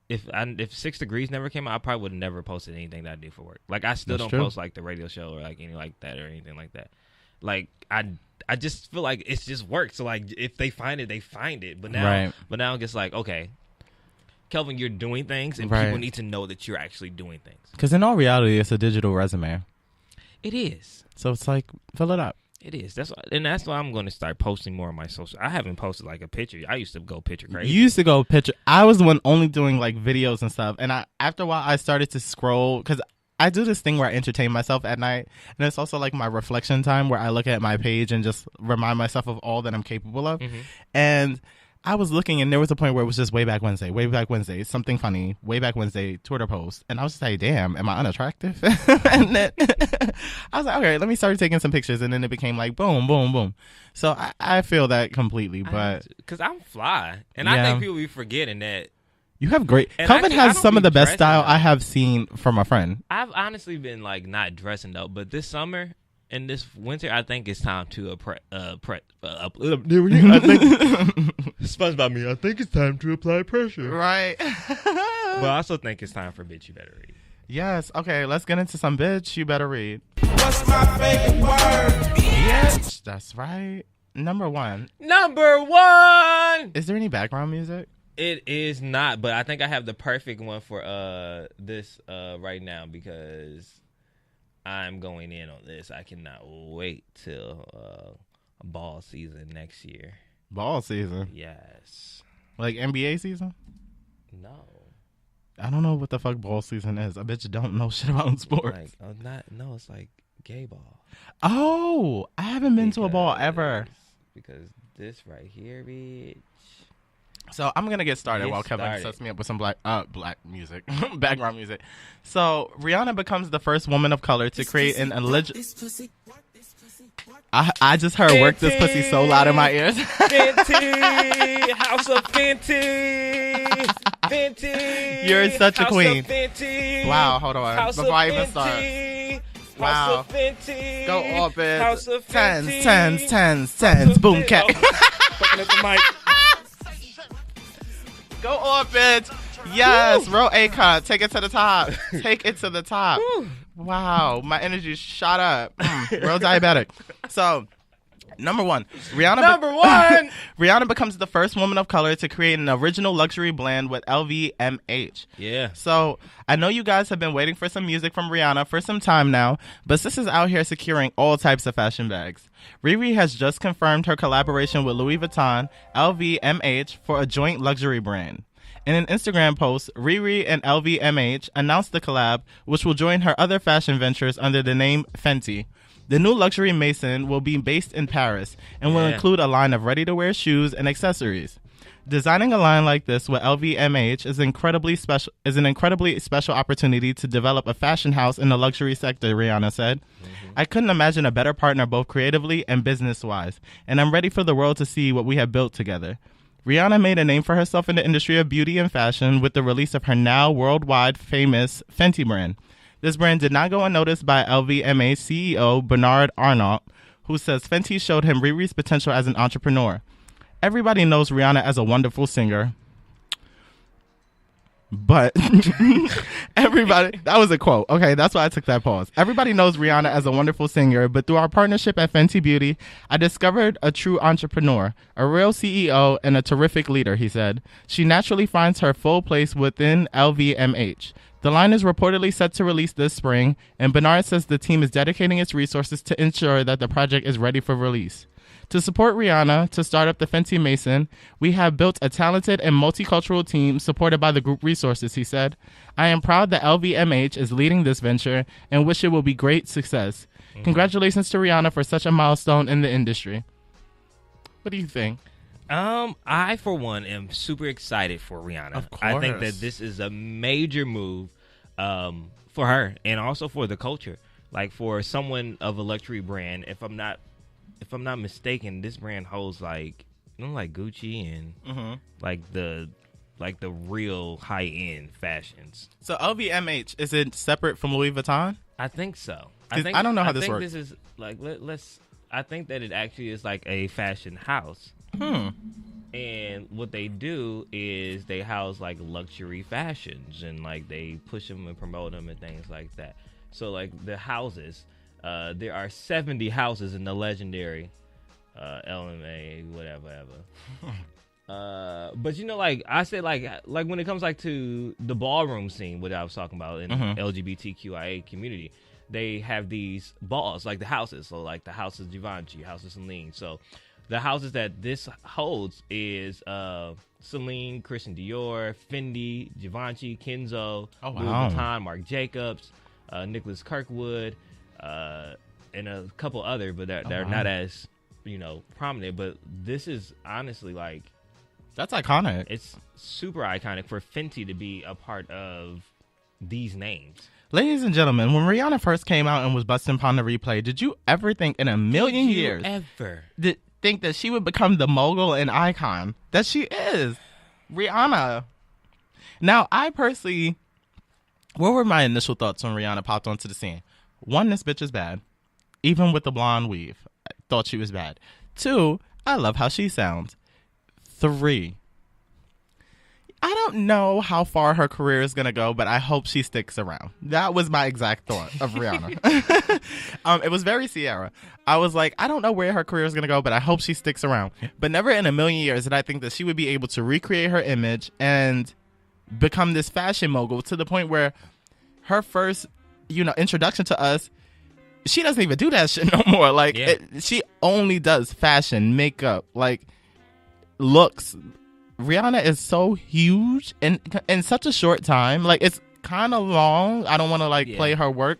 if 6 Degrees never came out, I probably would have never posted anything that I did for work. Like, I still don't post like the radio show or like anything like that or anything like that. Like, I just feel like it's just work. So like, if they find it, they find it. But now, I'm just like, okay, Kelvin, you're doing things, and people need to know that you're actually doing things. Because in all reality, it's a digital resume. It is. So it's like, fill it up. It is. That's why I'm going to start posting more on my social. I haven't posted like a picture. I used to go picture crazy. You used to go picture. I was the one only doing like videos and stuff. And after a while, I started to scroll because I do this thing where I entertain myself at night. And it's also like my reflection time where I look at my page and just remind myself of all that I'm capable of. Mm-hmm. And I was looking, and there was a point where it was just way back Wednesday, something funny, way back Wednesday, Twitter post. And I was just like, damn, am I unattractive? And then I was like, okay, let me start taking some pictures. And then it became like, boom, boom, boom. So I feel that completely. But because I'm fly. And I think people be forgetting that. You have great. Kelvin has some of the best style I have seen from a friend. I've honestly been like not dressing though, but this summer and this winter, I think it's time to SpongeBob me. I think it's time to apply pressure. Right. But I also think it's time for Bitch You Better Read. Yes. Okay. Let's get into some Bitch You Better Read. What's my favorite word? Yes. That's right. Number one. Is there any background music? It is not, but I think I have the perfect one for this right now because I'm going in on this. I cannot wait till ball season next year. Ball season? Yes. Like NBA season? No. I don't know what the fuck ball season is. I bet you don't know shit about sports. It's like gay ball. Oh, I haven't been to a ball ever. Because this right here, bitch. So I'm gonna get started while Kevin sets me up with some black music, background music. So Rihanna becomes the first woman of color to create an eligible. I just heard Fenty, "work this pussy" so loud in my ears. Fenty, House of Fenty, Fenty. You're such a queen. Fenty, wow, hold on. House before I even start. Wow. House of Fenty, go off it. House of Fenty. Tens. Boom, cat. Fucking at the mic. Go off, bitch. Yes, roll Akon. Take it to the top. Take it to the top. Wow, my energy shot up. Real diabetic. So, number one, Rihanna becomes the first woman of color to create an original luxury blend with LVMH. Yeah. So, I know you guys have been waiting for some music from Rihanna for some time now, but sis is out here securing all types of fashion bags. Riri has just confirmed her collaboration with Louis Vuitton, LVMH, for a joint luxury brand. In an Instagram post, Riri and LVMH announced the collab, which will join her other fashion ventures under the name Fenty. The new luxury maison will be based in Paris and will include a line of ready-to-wear shoes and accessories. Designing a line like this with LVMH is an incredibly special opportunity to develop a fashion house in the luxury sector, Rihanna said. I couldn't imagine a better partner both creatively and business-wise, and I'm ready for the world to see what we have built together. Rihanna made a name for herself in the industry of beauty and fashion with the release of her now worldwide famous Fenty brand. This brand did not go unnoticed by LVMH CEO Bernard Arnault, who says Fenty showed him Riri's potential as an entrepreneur. Everybody knows Rihanna as a wonderful singer. But everybody, that was a quote. Okay, that's why I took that pause. Everybody knows Rihanna as a wonderful singer, but through our partnership at Fenty Beauty, I discovered a true entrepreneur, a real CEO, and a terrific leader, he said. She naturally finds her full place within LVMH. The line is reportedly set to release this spring, and Bernard says the team is dedicating its resources to ensure that the project is ready for release. To support Rihanna to start up the Fenty Maison, we have built a talented and multicultural team supported by the group resources, he said. I am proud that LVMH is leading this venture and wish it will be great success. Congratulations to Rihanna for such a milestone in the industry. What do you think? I, for one, am super excited for Rihanna. Of course. I think that this is a major move for her and also for the culture. Like, for someone of a luxury brand, if I'm not mistaken, this brand holds like Gucci and like the real high end fashions. So LVMH, is it separate from Louis Vuitton? I think so. I don't know how this works. This is like I think that it actually is like a fashion house. And what they do is they house like luxury fashions and like they push them and promote them and things like that. So like the houses. There are 70 houses in the legendary LMA, whatever. But you know, like I said, like when it comes like to the ballroom scene, what I was talking about in the LGBTQIA community, they have these balls, like the houses. So like the house of Givenchy, house of Celine. So the houses that this holds is Celine, Christian Dior, Fendi, Givenchy, Kenzo, Louis Vuitton, Marc Jacobs, Nicholas Kirkwood. And a couple other, but they're not as, prominent. But this is honestly like... That's iconic. It's super iconic for Fenty to be a part of these names. Ladies and gentlemen, when Rihanna first came out and was busting upon the replay, did you ever think in a million years... think that she would become the mogul and icon that she is? Rihanna. Now, I personally... What were my initial thoughts when Rihanna popped onto the scene? 1, this bitch is bad. Even with the blonde weave. I thought she was bad. 2, I love how she sounds. 3, I don't know how far her career is going to go, but I hope she sticks around. That was my exact thought of Rihanna. It was very Sierra. I was like, I don't know where her career is going to go, but I hope she sticks around. But never in a million years did I think that she would be able to recreate her image and become this fashion mogul to the point where her first, introduction to us, she doesn't even do that shit no more. Like, she only does fashion, makeup, like, looks. Rihanna is so huge and in such a short time. Like, it's kind of long. I don't want to play her work,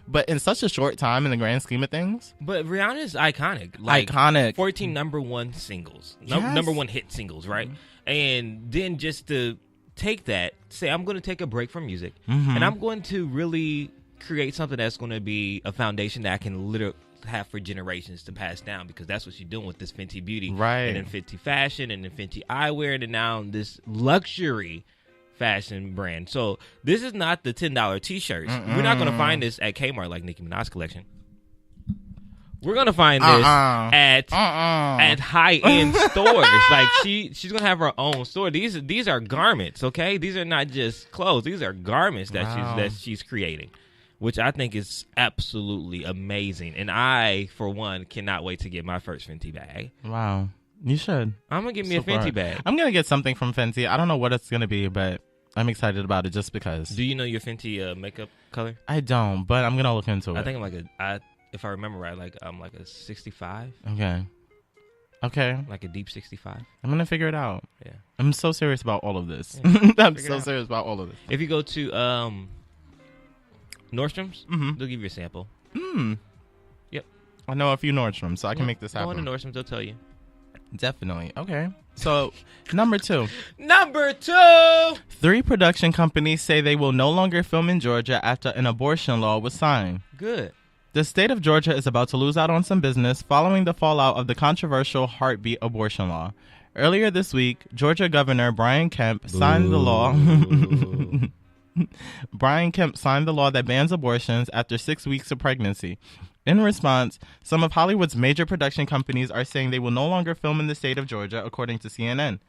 but in such a short time in the grand scheme of things. But Rihanna is iconic. Iconic. 14 number one singles, number one hit singles, right? And then just to take that, say, I'm going to take a break from music, and I'm going to really create something that's going to be a foundation that I can literally have for generations to pass down, because that's what she's doing with this Fenty Beauty, right? And then Fenty Fashion, and then Fenty Eyewear, and now this luxury fashion brand. So this is not the $10 t-shirts. We're not going to find this at Kmart like Nicki Minaj's collection. We're gonna find this at high end stores. Like she's gonna have her own store. These are garments, okay? These are not just clothes. These are garments that she's creating, which I think is absolutely amazing. And I, for one, cannot wait to get my first Fenty bag. Wow, you should. I'm gonna get me a Fenty bag. I'm gonna get something from Fenty. I don't know what it's gonna be, but I'm excited about it just because. Do you know your Fenty makeup color? I don't, but I'm gonna look into it. I think I'm like if I remember right, I'm like a 65. Okay. Like a deep 65. I'm gonna figure it out. Yeah. I'm so serious about all of this. Yeah, I'm so serious about all of this. If you go to Nordstrom's, they'll give you a sample. Yep. I know a few Nordstrom's, so I can make this happen. Go on to Nordstrom's, they'll tell you. Definitely. Okay. So, number 2. Number 2! 3 production companies say they will no longer film in Georgia after an abortion law was signed. Good. The state of Georgia is about to lose out on some business following the fallout of the controversial heartbeat abortion law. Earlier this week, Georgia Governor Brian Kemp signed the law. Brian Kemp signed the law that bans abortions after 6 weeks of pregnancy. In response, some of Hollywood's major production companies are saying they will no longer film in the state of Georgia, according to CNN.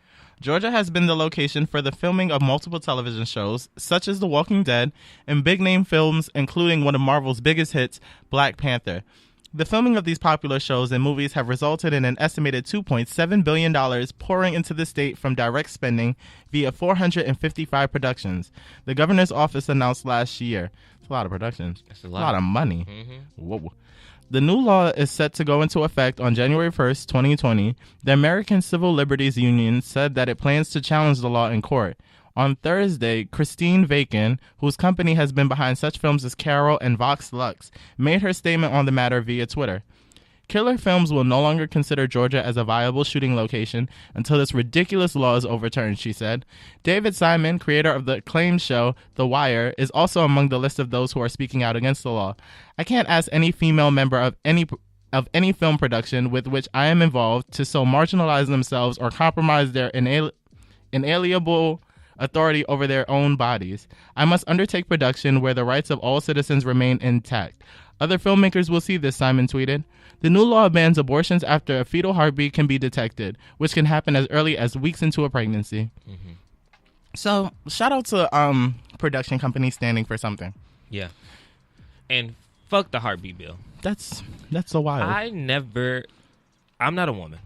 Georgia has been the location for the filming of multiple television shows, such as The Walking Dead, and big-name films, including one of Marvel's biggest hits, Black Panther. The filming of these popular shows and movies have resulted in an estimated $2.7 billion pouring into the state from direct spending via 455 productions. The governor's office announced last year. It's a lot of productions. It's a lot of money. Whoa. The new law is set to go into effect on January 1st, 2020. The American Civil Liberties Union said that it plans to challenge the law in court. On Thursday, Christine Vacan, whose company has been behind such films as Carol and Vox Lux, made her statement on the matter via Twitter. Killer Films will no longer consider Georgia as a viable shooting location until this ridiculous law is overturned, she said. David Simon, creator of the acclaimed show The Wire, is also among the list of those who are speaking out against the law. I can't ask any female member of any film production with which I am involved to so marginalize themselves or compromise their inalienable authority over their own bodies. I must undertake production where the rights of all citizens remain intact. Other filmmakers will see this, Simon tweeted. The new law bans abortions after a fetal heartbeat can be detected, which can happen as early as weeks into a pregnancy. So, shout out to production companies standing for something. Yeah. And fuck the heartbeat bill. That's so wild. I'm not a woman,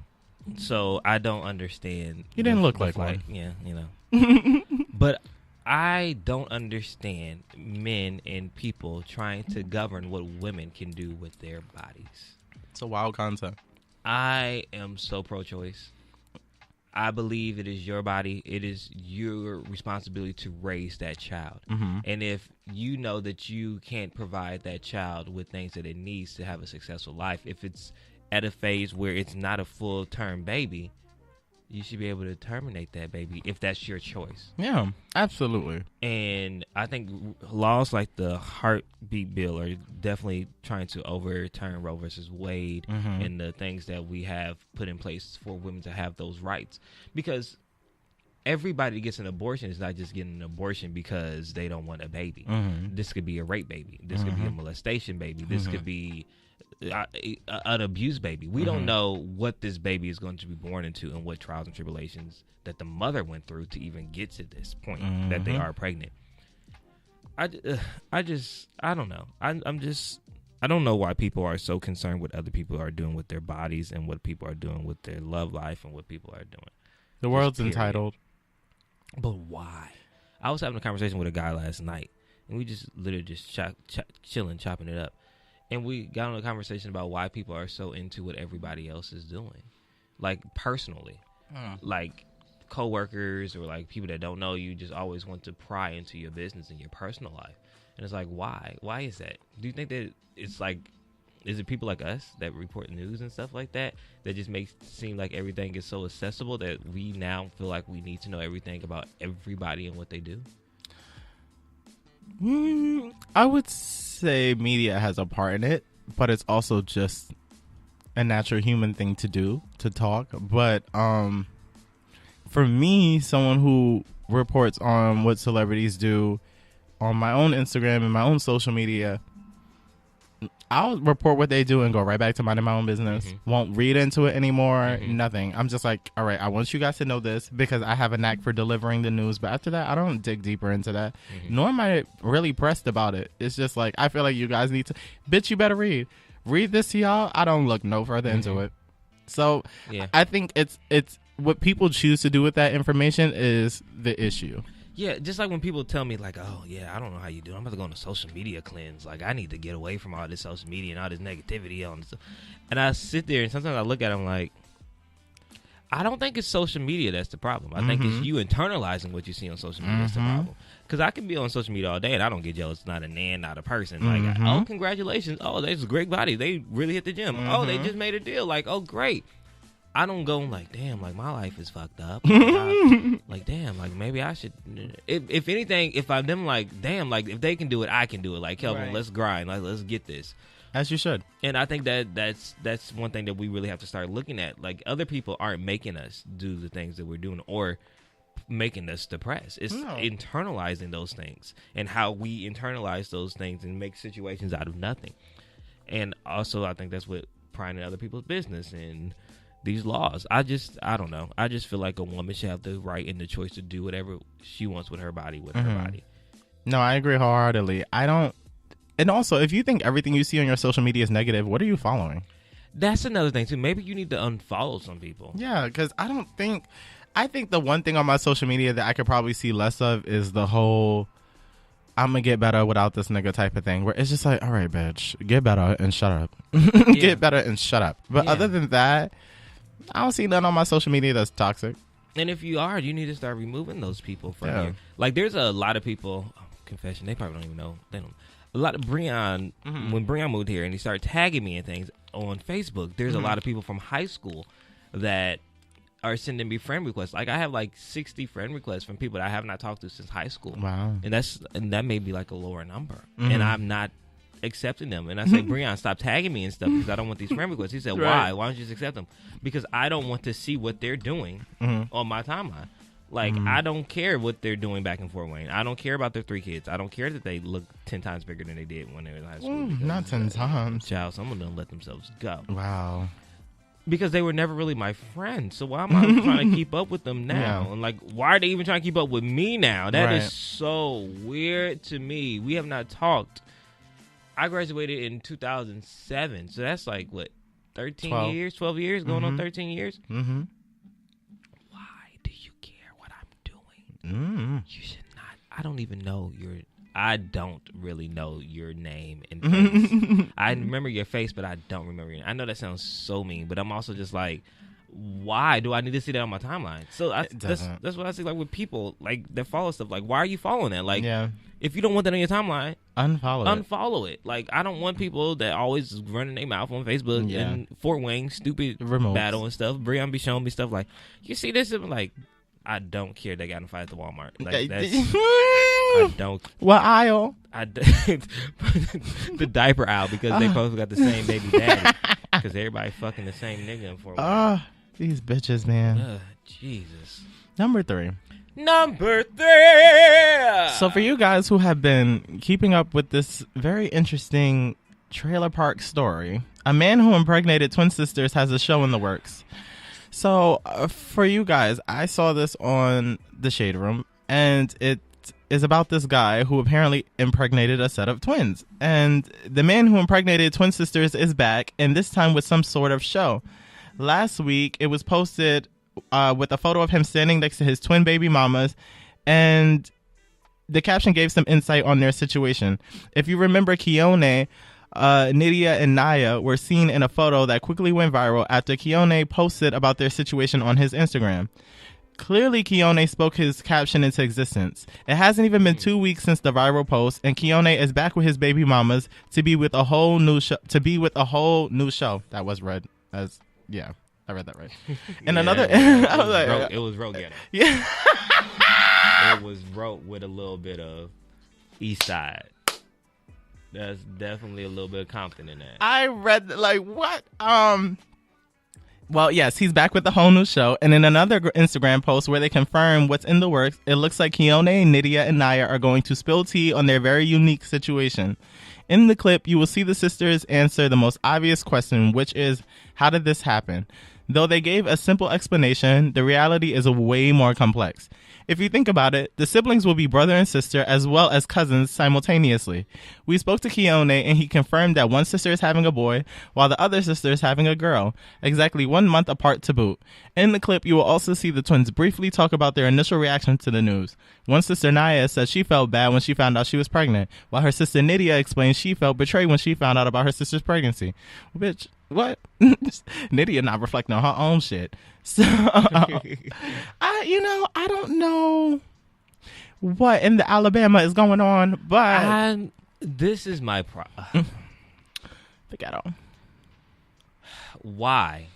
so I don't understand. You didn't look like one. Yeah, you know. But I don't understand men and people trying to govern what women can do with their bodies. It's a wild concept. I am so pro-choice. I believe it is your body. It is your responsibility to raise that child. And if you know that you can't provide that child with things that it needs to have a successful life, if it's at a phase where it's not a full-term baby, you should be able to terminate that baby if that's your choice. Yeah, absolutely. And I think laws like the heartbeat bill are definitely trying to overturn Roe versus Wade and the things that we have put in place for women to have those rights. Because everybody that gets an abortion is not just getting an abortion because they don't want a baby. This could be a rape baby. This could be a molestation baby. This could be an abused baby. We don't know what this baby is going to be born into and what trials and tribulations that the mother went through to even get to this point that they are pregnant. I don't know. I don't know why people are so concerned with other people are doing with their bodies and what people are doing with their love life and what people are doing. The world's entitled. But why? I was having a conversation with a guy last night, and we just literally just chilling, chopping it up. And we got on a conversation about why people are so into what everybody else is doing. Like, personally. Like, coworkers or, like, people that don't know you just always want to pry into your business and your personal life. And it's like, why? Why is that? Do you think that it's like, is it people like us that report news and stuff like that just makes it seem like everything is so accessible that we now feel like we need to know everything about everybody and what they do? I would say media has a part in it, but it's also just a natural human thing to do, to talk. But for me, someone who reports on what celebrities do on my own Instagram and my own social media, I'll report what they do and go right back to minding my own business. Won't read into it anymore. Nothing. I'm just like, all right, I want you guys to know this because I have a knack for delivering the news. But after that, I don't dig deeper into that. Nor am I really pressed about it. It's just like, I feel like you guys need to, bitch, you better read this to y'all. I don't look no further into it. So I think it's what people choose to do with that information is the issue. Yeah, just like when people tell me, like, oh, yeah, I don't know how you do it. I'm about to go on a social media cleanse. Like, I need to get away from all this social media and all this negativity. And I sit there, and sometimes I look at them like, I don't think it's social media that's the problem. I think it's you internalizing what you see on social media that's the problem. Because I can be on social media all day, and I don't get jealous. Not a man, not a person. Like, oh, congratulations. Oh, that's a great body. They really hit the gym. Oh, they just made a deal. Like, oh, great. I don't go like, damn, like my life is fucked up. Like, damn, like maybe I should. If anything, if I'm them, like, damn, like if they can do it, I can do it. Like, Kelvin, let's grind. Like, let's get this. As you should. And I think that's one thing that we really have to start looking at. Like, other people aren't making us do the things that we're doing or making us depressed. It's internalizing those things and how we internalize those things and make situations out of nothing. And also, I think that's what prying in other people's business and these laws. I don't know. I just feel like a woman should have the right and the choice to do whatever she wants with her body, her body. No, I agree wholeheartedly. I don't. And also, if you think everything you see on your social media is negative, what are you following? That's another thing, too. Maybe you need to unfollow some people. Yeah, because I think the one thing on my social media that I could probably see less of is the whole I'm going to get better without this nigga type of thing, where it's just like, all right, bitch, get better and shut up. Get better and shut up. But other than that, I don't see nothing on my social media that's toxic. And if you are, you need to start removing those people from here. Like, there's a lot of people, confession, they probably don't even know. They don't. A lot of Breon, when Breon moved here and he started tagging me and things on Facebook, there's a lot of people from high school that are sending me friend requests. Like, I have like 60 friend requests from people that I have not talked to since high school. Wow. And that may be like a lower number. And I'm not accepting them. And I say, Breon, stop tagging me and stuff because I don't want these friend requests. He said, why? Why don't you just accept them? Because I don't want to see what they're doing on my timeline. Like, I don't care what they're doing back in Fort Wayne. I don't care about their 3 kids. I don't care that they look 10 times bigger than they did when they were in high school. Not 10 times. Child, some of them let themselves go. Wow. Because they were never really my friends. So why am I trying to keep up with them now? Yeah. And, like, why are they even trying to keep up with me now? That is so weird to me. We have not talked. I graduated in 2007. So that's like, what, 12 years? Going on 13 years? Mm-hmm. You should not. I don't even know I don't really know your name and face. I remember your face, but I don't remember your name. I know that sounds so mean, but I'm also just like, why do I need to see that on my timeline? So that's what I see, like, with people like that follow stuff. Like, why are you following that? Like, if you don't want that on your timeline, unfollow it. Like, I don't want people that always running their mouth on Facebook and Fort Wayne stupid remotes. Battle and stuff. Breon be showing me stuff like, you see this? And I'm like, I don't care they got in a fight at the Walmart. Like, that's, I don't. What aisle? The diaper aisle, because they both got the same baby daddy. Because everybody fucking the same nigga in Fort Wayne. These bitches, man. Jesus. Number 3. So for you guys who have been keeping up with this very interesting trailer park story, a man who impregnated twin sisters has a show in the works. So, for you guys, I saw this on the Shade Room, and it is about this guy who apparently impregnated a set of twins. And the man who impregnated twin sisters is back, and this time with some sort of show. Last week, it was posted with a photo of him standing next to his twin baby mamas, and the caption gave some insight on their situation. If you remember, Keone, Nydia and Naya were seen in a photo that quickly went viral after Keone posted about their situation on his Instagram. Clearly, Keone spoke his caption into existence. It hasn't even been 2 weeks since the viral post, and Keone is back with his baby mamas to be with a whole new show. That was read as I read that right. And another, it was wrote ghetto. Yeah, it was wrote with a little bit of East Side. There's definitely a little bit of Compton in that. I read, like, what? Well, yes, he's back with a whole new show. And in another Instagram post where they confirm what's in the works, it looks like Keone, Nydia, and Naya are going to spill tea on their very unique situation. In the clip, you will see the sisters answer the most obvious question, which is, how did this happen? Though they gave a simple explanation, the reality is way more complex. If you think about it, the siblings will be brother and sister as well as cousins simultaneously. We spoke to Keone and he confirmed that one sister is having a boy while the other sister is having a girl, exactly 1 month apart to boot. In the clip, you will also see the twins briefly talk about their initial reaction to the news. One sister, Naya, said she felt bad when she found out she was pregnant, while her sister Nydia explained she felt betrayed when she found out about her sister's pregnancy. Bitch, what? Nydia not reflecting on her own shit. So, I don't know what in the Alabama is going on, but this is my problem. The ghetto. Why?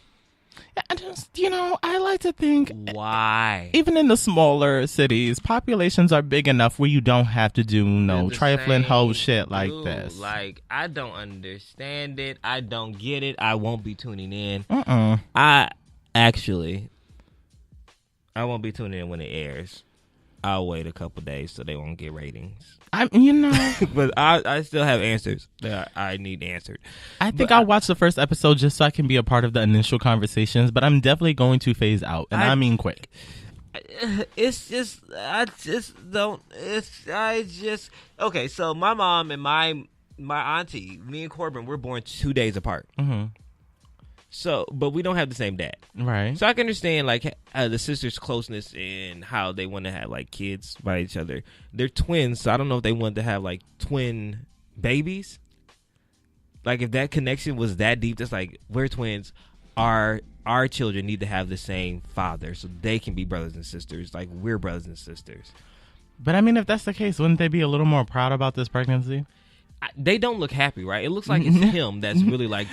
I just, I like to think why, even in the smaller cities, populations are big enough where you don't have to do trifling whole shit like this. Like, I don't understand it. I don't get it. I won't be tuning in. I won't be tuning in when it airs. I'll wait a couple days so they won't get ratings. But I still have answers that I need answered. I think I'll watch the first episode just so I can be a part of the initial conversations, but I'm definitely going to phase out, and I mean quick. Okay, so my mom and my auntie, me and Corbin, we're born 2 days apart. Mm-hmm. So, but we don't have the same dad. Right. So I can understand, like, the sisters' closeness and how they want to have, like, kids by each other. They're twins, so I don't know if they wanted to have, like, twin babies. Like, if that connection was that deep, that's like, we're twins. Our children need to have the same father so they can be brothers and sisters. Like, we're brothers and sisters. But, I mean, if that's the case, wouldn't they be a little more proud about this pregnancy? They don't look happy, right? It looks like it's him that's really, like...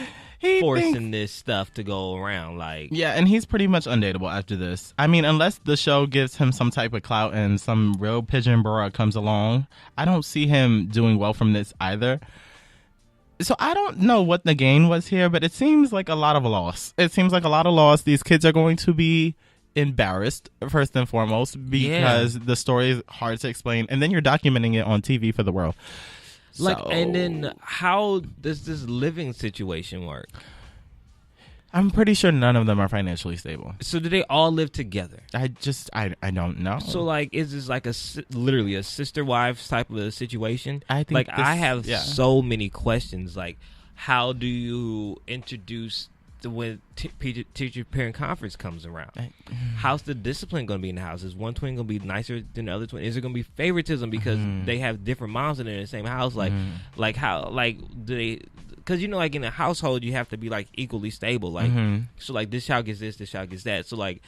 forcing this stuff to go around, like, yeah, and he's pretty much undateable after this. I mean, unless the show gives him some type of clout and some real pigeon bra comes along, I don't see him doing well from this either. So I don't know what the gain was here, but it seems like a lot of loss. These kids are going to be embarrassed first and foremost because the story is hard to explain, and then you're documenting it on TV for the world. And then how does this living situation work? I'm pretty sure none of them are financially stable. So do they all live together? I don't know. So, like, is this like literally a sister wives type of a situation? I think I have so many questions. Like, how do you introduce when teacher parent conference comes around? How's the discipline going to be in the house? Is one twin going to be nicer than the other twin? Is there going to be favoritism because they have different moms and they're in the same house? Like how, like, do they, because like in a household you have to be like equally stable, like so like this child gets this child gets that, so like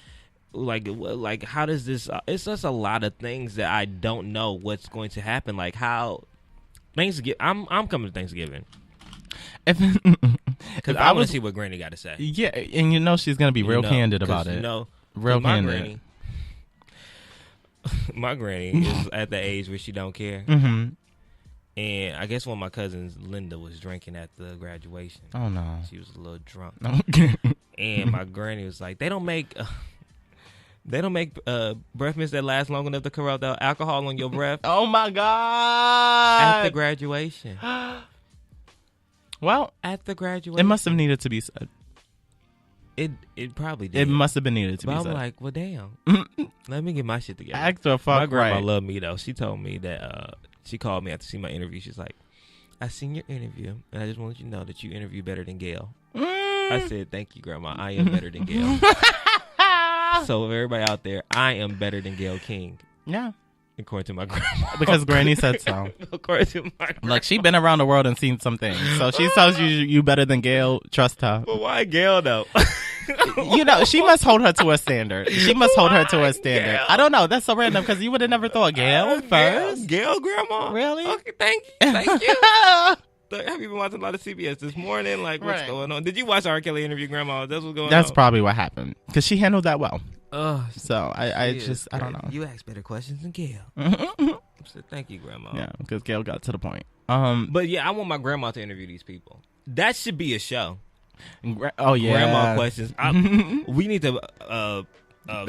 how does this it's just a lot of things that I don't know what's going to happen. Like, how Thanksgiving, I'm coming to Thanksgiving because I want to see what Granny got to say. Yeah, and she's gonna be real candid about it. Real candid. My granny is at the age where she don't care. And I guess one of my cousins, Linda, was drinking at the graduation. Oh no, she was a little drunk. And my granny was like, they don't make breath mints that last long enough to corrupt the alcohol on your breath. Oh my God! At the graduation. Well, at the graduation, it must have needed to be said. It probably did. It must have been needed to be said. I'm like, well, damn. Let me get my shit together. Act the fuck my grandma right. loved me though. She told me that she called me after seeing my interview. She's like, I seen your interview, and I just wanted you to know that you interview better than Gail. I said, thank you, Grandma. I am better than Gail. So everybody out there, I am better than Gail King. Yeah. According to my grandma. Because Granny said so. According to my grandma. Look, she been around the world and seen some things. So she tells you better than Gail. Trust her. But why Gail, though? She must hold her to a standard. Gail? I don't know. That's so random because you would have never thought Gail first. Gail, Grandma? Really? Okay, thank you. Have you been watching a lot of CBS this morning? Like, what's going on? Did you watch R. Kelly interview Grandma? That's what's going on? That's probably what happened because she handled that well. So I don't know. You asked better questions than Gail. So thank you, Grandma. Yeah, because Gail got to the point. But yeah, I want my grandma to interview these people. That should be a show. Oh yeah, grandma questions. We need to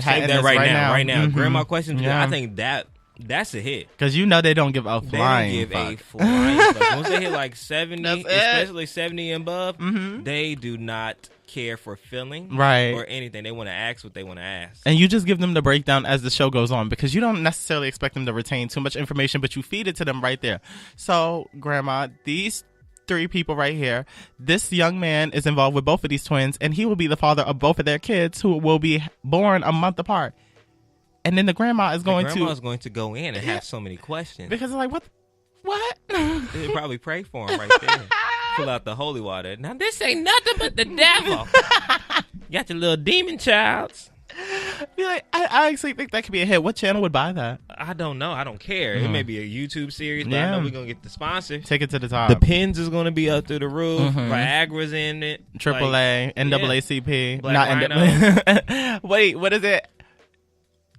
save that right now. Mm-hmm. Grandma questions. Yeah. I think that's a hit. Because they don't give a flying. They don't give fuck. a flying fuck. Once they hit like 70, That's it. especially 70 and above, they do not care for feeling or anything. They want to ask what they want to ask. And you just give them the breakdown as the show goes on, because you don't necessarily expect them to retain too much information, but you feed it to them right there. So, Grandma, these 3 people right here, this young man is involved with both of these twins, and he will be the father of both of their kids, who will be born a month apart. And then the grandma is going to go in and have so many questions. Because it's like, what? They probably pray for him right there. Pull out the holy water. Now, this ain't nothing but the devil. You got your little demon childs. Be like, I actually think that could be a hit. What channel would buy that? I don't know. I don't care. It may be a YouTube series, but I know we're going to get the sponsor. Take it to the top. The pins is going to be up through the roof. Viagra's in it. AAA, NAACP. Black Rhino. Wait, what is it?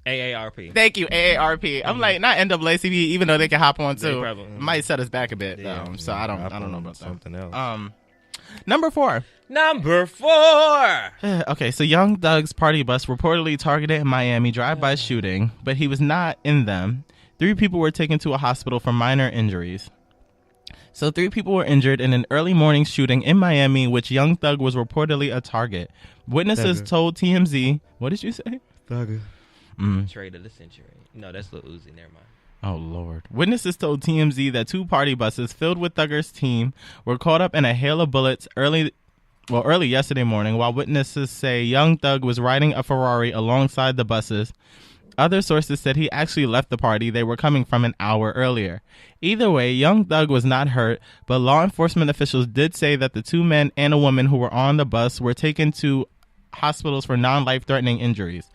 AARP. Thank you, AARP. I'm like, not NAACP, even though they can hop on too. Probably, might set us back a bit, so I don't know about something else. Number 4. Okay, so Young Thug's party bus reportedly targeted in Miami drive-by shooting, but he was not in them. 3 people were taken to a hospital for minor injuries. So 3 people were injured in an early morning shooting in Miami, which Young Thug was reportedly a target. Witnesses told TMZ, what did you say? Thugger. Trade of the century. No, that's Lil Uzi. Never mind. Oh, Lord. Witnesses told TMZ that 2 party buses filled with Thugger's team were caught up in a hail of bullets early yesterday morning, while witnesses say Young Thug was riding a Ferrari alongside the buses. Other sources said he actually left the party they were coming from an hour earlier. Either way, Young Thug was not hurt, but law enforcement officials did say that the 2 men and a woman who were on the bus were taken to hospitals for non-life-threatening injuries.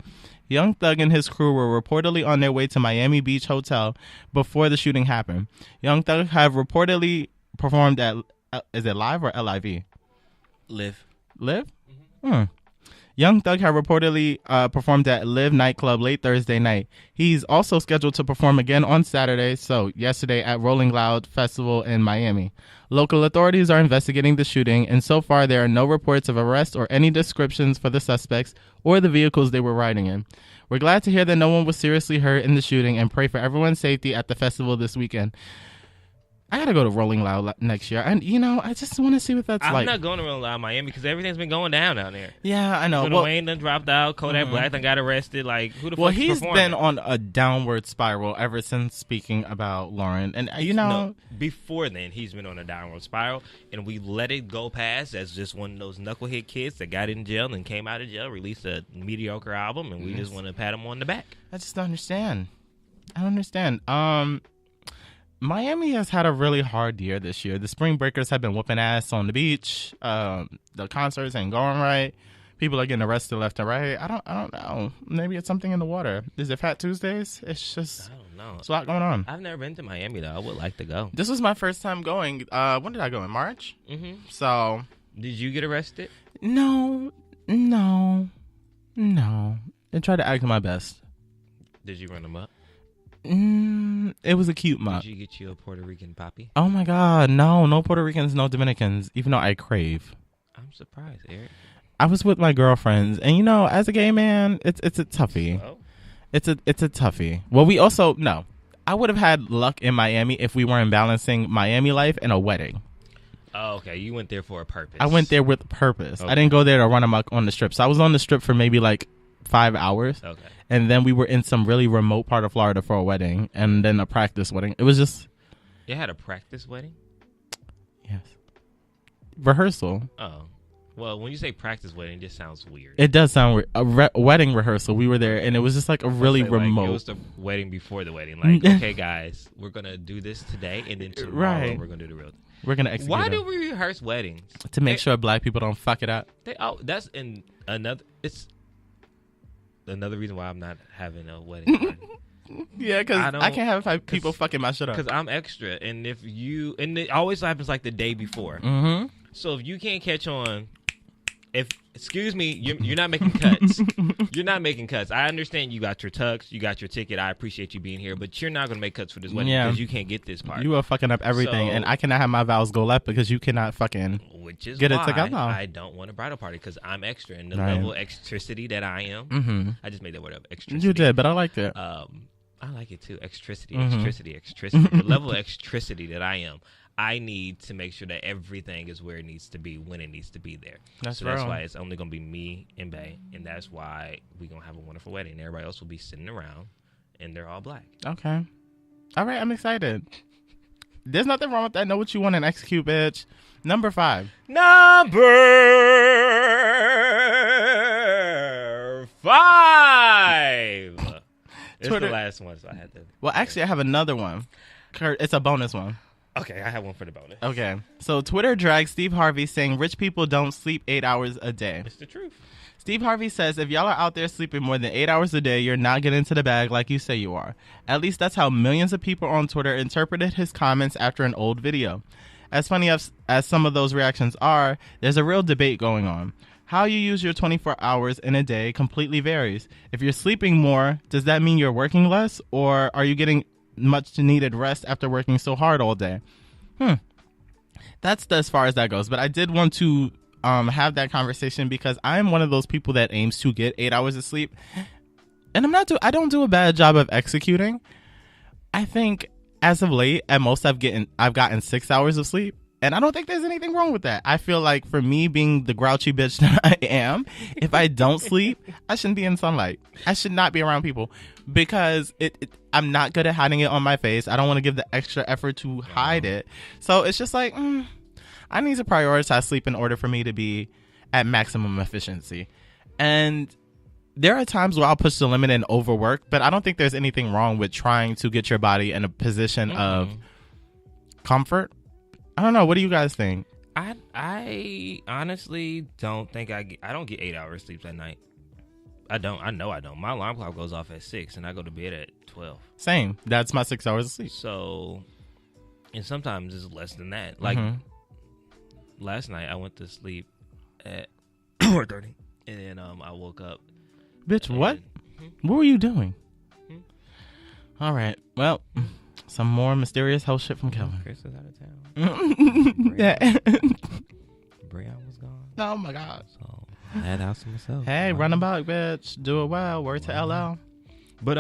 Young Thug and his crew were reportedly on their way to Miami Beach Hotel before the shooting happened. Young Thug have reportedly performed at, is it Live or LIV? Live? Young Thug had reportedly performed at Live nightclub late Thursday night. He's also scheduled to perform again on Saturday, so yesterday at Rolling Loud Festival in Miami. Local authorities are investigating the shooting, and so far there are no reports of arrest or any descriptions for the suspects or the vehicles they were riding in. We're glad to hear that no one was seriously hurt in the shooting and pray for everyone's safety at the festival this weekend. I gotta go to Rolling Loud next year, and I just want to see what that's like. I'm not going to Rolling Loud Miami because everything's been going down there. Yeah, I know. Lil Wayne done dropped out. Kodak Black done got arrested. Like, who the fuck? Well, he's been on a downward spiral ever since speaking about Lauren, and No, before then he's been on a downward spiral, and we let it go past as just one of those knucklehead kids that got in jail and came out of jail, released a mediocre album, and we just want to pat him on the back. I just don't understand. Miami has had a really hard year this year. The spring breakers have been whooping ass on the beach. The concerts ain't going right. People are getting arrested left and right. I don't know. Maybe it's something in the water. Is it Fat Tuesdays? It's just, I don't know. It's a lot going on. I've never been to Miami though. I would like to go. This was my first time going. When did I go? In March? Mm-hmm. So. Did you get arrested? No. I tried to act my best. Did you run them up? It was a cute mop. Did you get you a Puerto Rican poppy? Oh my God, no Puerto Ricans, no Dominicans, even though I crave. I'm surprised, Eric. I was with my girlfriends, and as a gay man, it's a toughie. So? It's a toughie. Well, we also, no. I would have had luck in Miami if we weren't balancing Miami life and a wedding. Oh, okay. You went there for a purpose. I went there with purpose. Okay. I didn't go there to run amok on the strip. So I was on the strip for maybe like 5 hours. Okay. And then we were in some really remote part of Florida for a wedding, and then a practice wedding. It was just... You had a practice wedding? Yes. Rehearsal. Oh. Well, when you say practice wedding, it just sounds weird. It does sound weird. A wedding rehearsal. We were there, and it was just like a really remote... Like, it was the wedding before the wedding. Like, okay, guys, we're going to do this today, and then tomorrow we're going to do the real thing. We're going to execute Why do we rehearse weddings? To make sure black people don't fuck it up. That's in another... It's... Another reason why I'm not having a wedding party. Yeah, because I can't have people fucking my shit up. Because I'm extra, and if you... And it always happens like the day before. Mm-hmm. So if you can't catch on... Excuse me, you're not making cuts. You're not making cuts. I understand you got your tux, you got your ticket. I appreciate you being here, but you're not going to make cuts for this wedding because you can't get this part. You are fucking up everything, and I cannot have my vows go left because you cannot fucking... Which is Get why it together. I don't want a bridal party, because I'm extra. And the Right. level of eccentricity that I am, Mm-hmm. I just made that word up, eccentricity. You did, but I liked it. I like it too. Eccentricity, Mhm. eccentricity. The level of eccentricity that I am, I need to make sure that everything is where it needs to be when it needs to be there. That's so that's real. why it's only going to be me and Bae, and that's why we're going to have a wonderful wedding. Everybody else will be sitting around, and they're all black. Okay. All right, I'm excited. There's nothing wrong with that. Know what you want and execute, bitch. Number 5. Number 5. It's Twitter. the last one, so I had to. Well, actually, I have another one. Kurt, it's a bonus one. Okay, I have one for the bonus. Okay. So Twitter dragged Steve Harvey saying rich people don't sleep 8 hours a day. It's the truth. Steve Harvey says if y'all are out there sleeping more than 8 hours a day, you're not getting into the bag like you say you are. At least that's how millions of people on Twitter interpreted his comments after an old video. As funny as some of those reactions are, there's a real debate going on. How you use your 24 hours in a day completely varies. If you're sleeping more, does that mean you're working less? Or are you getting much needed rest after working so hard all day? That's as far as that goes. But I did want to have that conversation because I'm one of those people that aims to get 8 hours of sleep. And I don't do a bad job of executing. I think as of late, at most I've gotten 6 hours of sleep. And I don't think there's anything wrong with that. I feel like for me being the grouchy bitch that I am, if I don't sleep, I shouldn't be in sunlight. I should not be around people because I'm not good at hiding it on my face. I don't want to give the extra effort to hide it. So it's just like, I need to prioritize sleep in order for me to be at maximum efficiency. And there are times where I'll push the limit and overwork, but I don't think there's anything wrong with trying to get your body in a position of comfort. I don't know. What do you guys think? I honestly don't think I don't get 8 hours sleep at night. I don't. I know I don't. My alarm clock goes off at 6 and I go to bed at 12. Same. That's my 6 hours of sleep. So, and sometimes it's less than that. Like last night I went to sleep at 4:30 and then I woke up. Bitch, what? What were you doing? All right. Well, some more mysterious hell shit from Kelvin. Chris is out of town. Yeah. Breon was gone. Oh my God. So I had house to myself. Hey, run them back, bitch. Do it well. Word to LL. But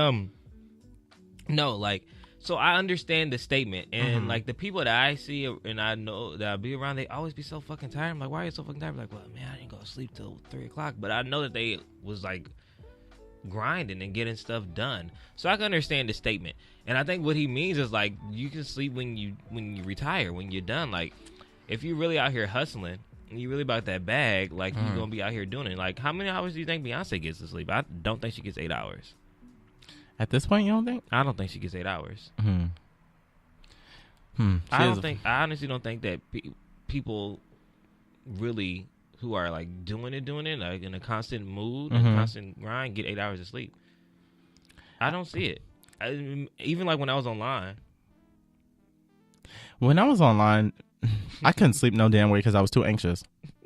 no, like, so I understand the statement, and like the people that I see and I know that I be around, they always be so fucking tired. I'm like, why are you so fucking tired? I'm like, well, man, I didn't go to sleep till 3:00, but I know that they was like grinding and getting stuff done, so I can understand the statement. And I think what he means is like you can sleep when you retire, when you're done. Like if you're really out here hustling and you really about that bag, like you're gonna be out here doing it. Like how many hours do you think Beyonce gets to sleep? I don't think she gets 8 hours. At this point, you don't think? I don't think she gets 8 hours. I honestly don't think that people really who are like doing it like in a constant mood and constant grind get 8 hours of sleep. I don't see it. Even like when I was online. When I was online, I couldn't sleep no damn way because I was too anxious.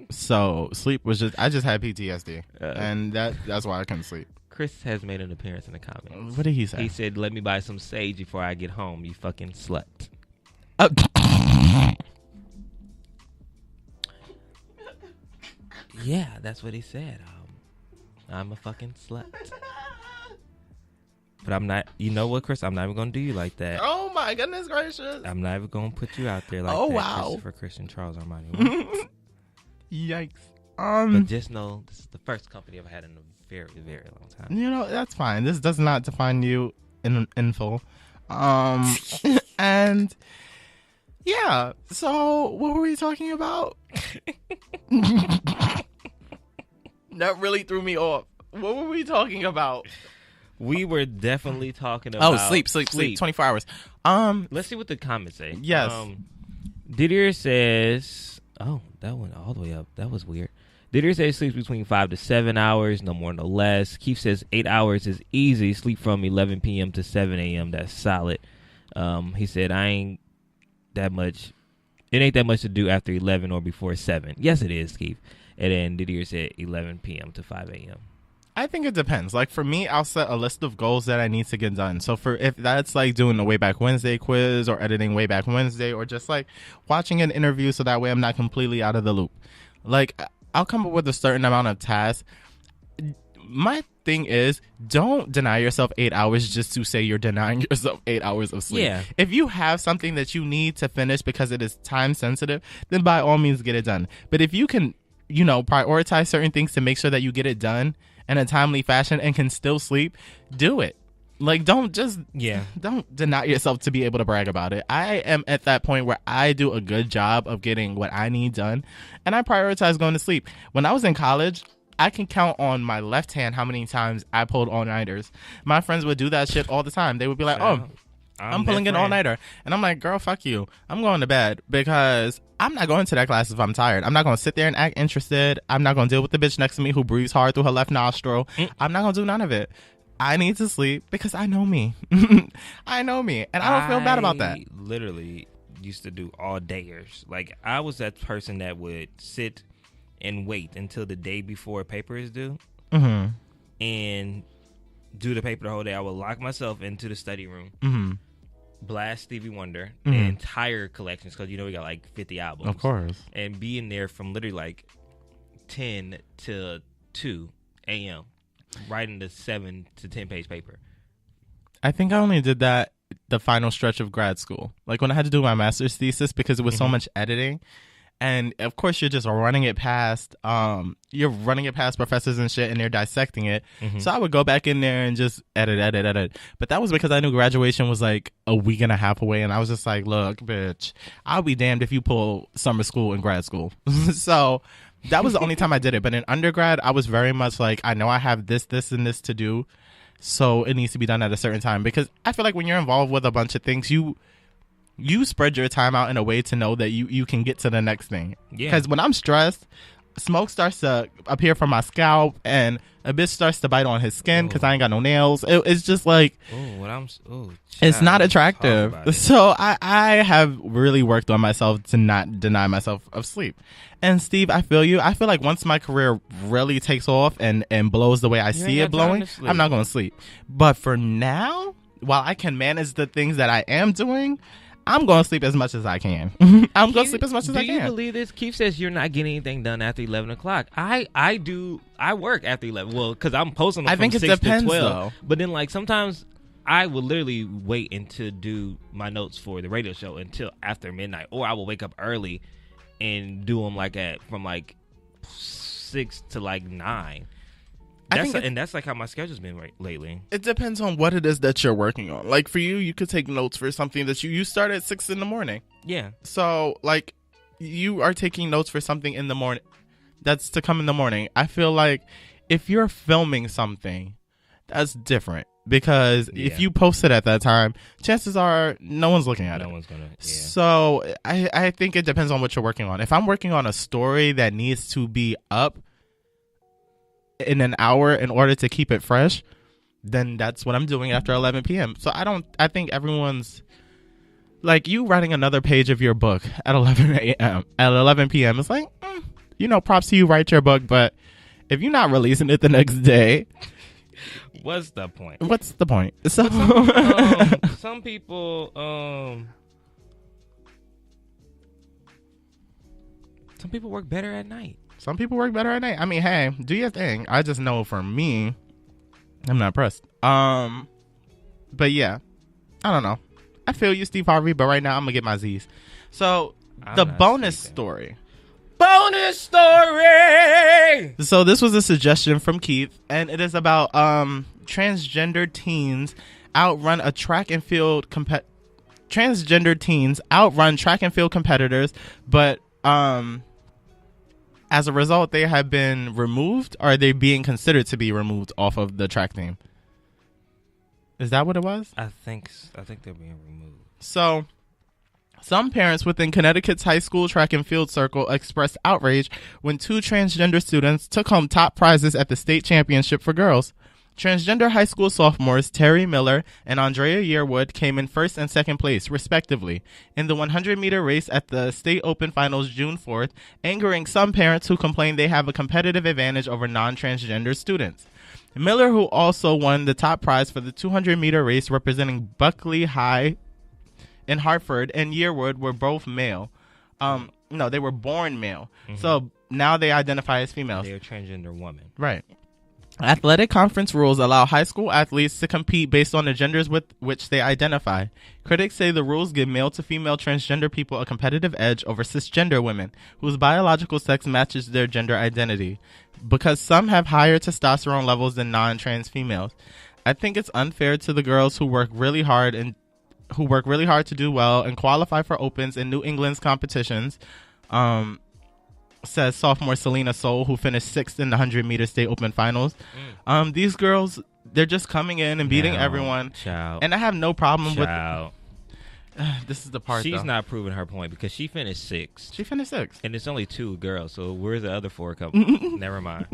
So sleep was I just had PTSD, and that's why I couldn't sleep. Chris has made an appearance in the comments. What did he say? He said, "Let me buy some sage before I get home, you fucking slut." Yeah, that's what he said. I'm a fucking slut. But I'm not. You know what, Chris? I'm not even gonna do you like that. Oh my goodness gracious! I'm not even gonna put you out there like that. Oh wow! For Christian Charles Armani. Yikes! But just know this is the first company I've had in a very, very long time. You know that's fine. This does not define you in full. And yeah. So what were we talking about? That really threw me off. What were we talking about? We were definitely talking about sleep. 24 hours. Let's see what the comments say. Yes. Didier says, oh, that went all the way up. That was weird. Didier says sleeps between 5 to 7 hours, no more, no less. Keith says 8 hours is easy. Sleep from 11 p.m. to 7 a.m. That's solid. He said, it ain't that much to do after 11 or before 7. Yes, it is, Keith. And then Didier said 11 p.m. to 5 a.m. I think it depends. Like for me, I'll set a list of goals that I need to get done. So if that's like doing the Way Back Wednesday quiz or editing Way Back Wednesday or just like watching an interview so that way I'm not completely out of the loop. Like I'll come up with a certain amount of tasks. My thing is, don't deny yourself 8 hours just to say you're denying yourself 8 hours of sleep. Yeah. If you have something that you need to finish because it is time sensitive, then by all means get it done. But if you can, prioritize certain things to make sure that you get it done in a timely fashion and can still sleep, do it. Like, don't deny yourself to be able to brag about it. I am at that point where I do a good job of getting what I need done, and I prioritize going to sleep. When I was in college, I can count on my left hand how many times I pulled all-nighters. My friends would do that shit all the time. They would be like, I'm pulling an all-nighter. And I'm like, girl, fuck you. I'm going to bed because I'm not going to that class if I'm tired. I'm not going to sit there and act interested. I'm not going to deal with the bitch next to me who breathes hard through her left nostril. I'm not going to do none of it. I need to sleep because I know me. I know me. And I don't feel bad about that. I literally used to do all-dayers. Like, I was that person that would sit and wait until the day before a paper is due and do the paper the whole day. I would lock myself into the study room, blast Stevie Wonder, the entire collections, because we got like 50 albums. Of course. And be in there from literally like 10 to 2 a.m. writing the 7 to 10 page paper. I think I only did that the final stretch of grad school. Like when I had to do my master's thesis because it was so much editing. And of course, you're just running it past. You're running it past professors and shit, and they're dissecting it. So I would go back in there and just edit. But that was because I knew graduation was like a week and a half away, and I was just like, "Look, bitch, I'll be damned if you pull summer school and grad school." So that was the only time I did it. But in undergrad, I was very much like, I know I have this, and this to do, so it needs to be done at a certain time. Because I feel like when you're involved with a bunch of things, you spread your time out in a way to know that you can get to the next thing. Because when I'm stressed, smoke starts to appear from my scalp and a bitch starts to bite on his skin because I ain't got no nails. It's just like, it's not attractive. So I have really worked on myself to not deny myself of sleep. And Steve, I feel you. I feel like once my career really takes off and blows the way I see it blowing, I'm not going to sleep. But for now, while I can manage the things that I am doing, I'm going to sleep as much as I can. I'm going to sleep as much as I can. Do you believe this? Keith says you're not getting anything done after 11 o'clock. I do. I work after 11. Well, because I'm posting them from 6 to 12. Though. But then, like, sometimes I will literally wait until do my notes for the radio show until after midnight. Or I will wake up early and do them from 6 to 9. That's like how my schedule's been lately. It depends on what it is that you're working on. Like for you could take notes for something that you start at 6 in the morning. Yeah. So like you are taking notes for something in the morning that's to come in the morning. I feel like if you're filming something, that's different. Because if you post it at that time, chances are no one's looking at it. No one's gonna. Yeah. So I think it depends on what you're working on. If I'm working on a story that needs to be up in an hour in order to keep it fresh, then that's what I'm doing after 11 p.m. So I think everyone's like, you writing another page of your book at 11 a.m. at 11 p.m. It's like, props to you, write your book, but if you're not releasing it the next day, what's the point? So some people work better at night. Some people work better at night. I mean, hey, do your thing. I just know for me, I'm not pressed. But yeah, I don't know. I feel you, Steve Harvey, but right now I'm gonna get my Z's. So the bonus story. Bonus story. So this was a suggestion from Keith, and it is about transgender teens outrun track and field competitors, but as a result, they have been removed, or are they being considered to be removed off of the track team? Is that what it was? I think they're being removed. So, some parents within Connecticut's high school track and field circle expressed outrage when 2 transgender students took home top prizes at the state championship for girls. Transgender high school sophomores Terry Miller and Andrea Yearwood came in first and second place, respectively, in the 100-meter race at the State Open Finals June 4th, angering some parents who complain they have a competitive advantage over non-transgender students. Miller, who also won the top prize for the 200-meter race representing Buckley High in Hartford and Yearwood, were both male. No, they were born male. So now they identify as females. They're a transgender woman. Right. Athletic conference rules allow high school athletes to compete based on the genders with which they identify. Critics say the rules give male to female transgender people a competitive edge over cisgender women, whose biological sex matches their gender identity, because some have higher testosterone levels than non-trans females. I think it's unfair to the girls who work really hard to do well and qualify for opens in New England's competitions, says sophomore Selena Soul, who finished 6th in the 100-meter state open finals. These girls, they're just coming in and beating everyone. And I have no problem with this is the part, She's though. not proving her point because she finished 6th. She finished 6th. And it's only 2 girls, so where's the other 4 coming? Never mind.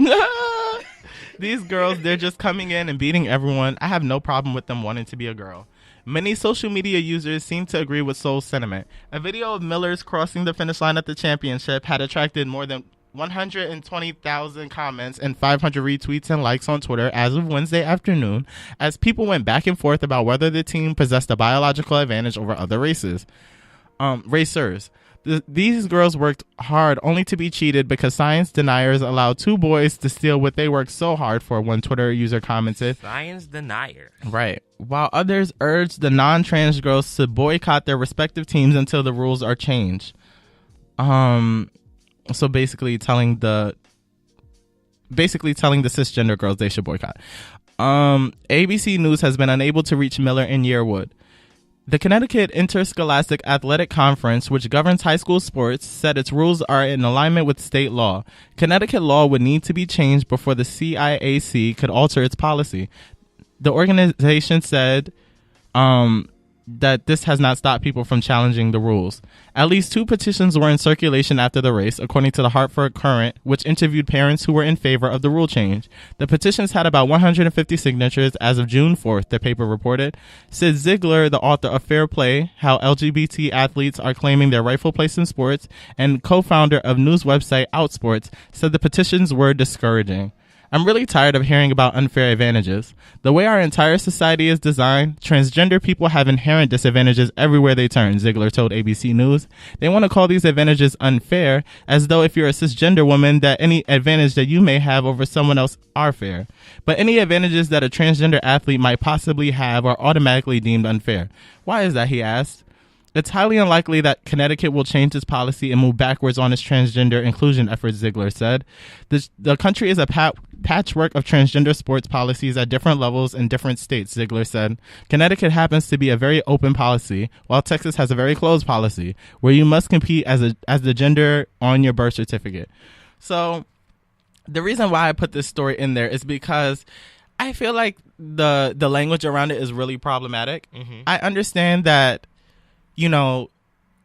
These girls, they're just coming in and beating everyone. I have no problem with them wanting to be a girl. Many social media users seem to agree with Soul's sentiment. A video of Miller's crossing the finish line at the championship had attracted more than 120,000 comments and 500 retweets and likes on Twitter as of Wednesday afternoon, as people went back and forth about whether the team possessed a biological advantage over other racers. These girls worked hard only to be cheated because science deniers allowed 2 boys to steal what they worked so hard for, one Twitter user commented. Science denier. Right. While others urged the non-trans girls to boycott their respective teams until the rules are changed. So basically telling the cisgender girls they should boycott. ABC News has been unable to reach Miller in Yearwood. The Connecticut Interscholastic Athletic Conference, which governs high school sports, said its rules are in alignment with state law. Connecticut law would need to be changed before the CIAC could alter its policy. The organization said that this has not stopped people from challenging the rules. At least 2 petitions were in circulation after the race, according to the Hartford Courant, which interviewed parents who were in favor of the rule change. The petitions had about 150 signatures as of June 4th, the paper reported. Sid Ziegler, the author of Fair Play, How LGBT Athletes Are Claiming Their Rightful Place in Sports, and co-founder of news website Outsports, said the petitions were discouraging. I'm really tired of hearing about unfair advantages. The way our entire society is designed, transgender people have inherent disadvantages everywhere they turn, Ziegler told ABC News. They want to call these advantages unfair, as though if you're a cisgender woman, that any advantage that you may have over someone else are fair. But any advantages that a transgender athlete might possibly have are automatically deemed unfair. Why is that, he asked. It's highly unlikely that Connecticut will change its policy and move backwards on its transgender inclusion efforts, Ziegler said. The country is a patchwork of transgender sports policies at different levels in different states, Ziegler said. Connecticut happens to be a very open policy, while Texas has a very closed policy, where you must compete as the gender on your birth certificate. So the reason why I put this story in there is because I feel like the language around it is really problematic. I understand that, you know,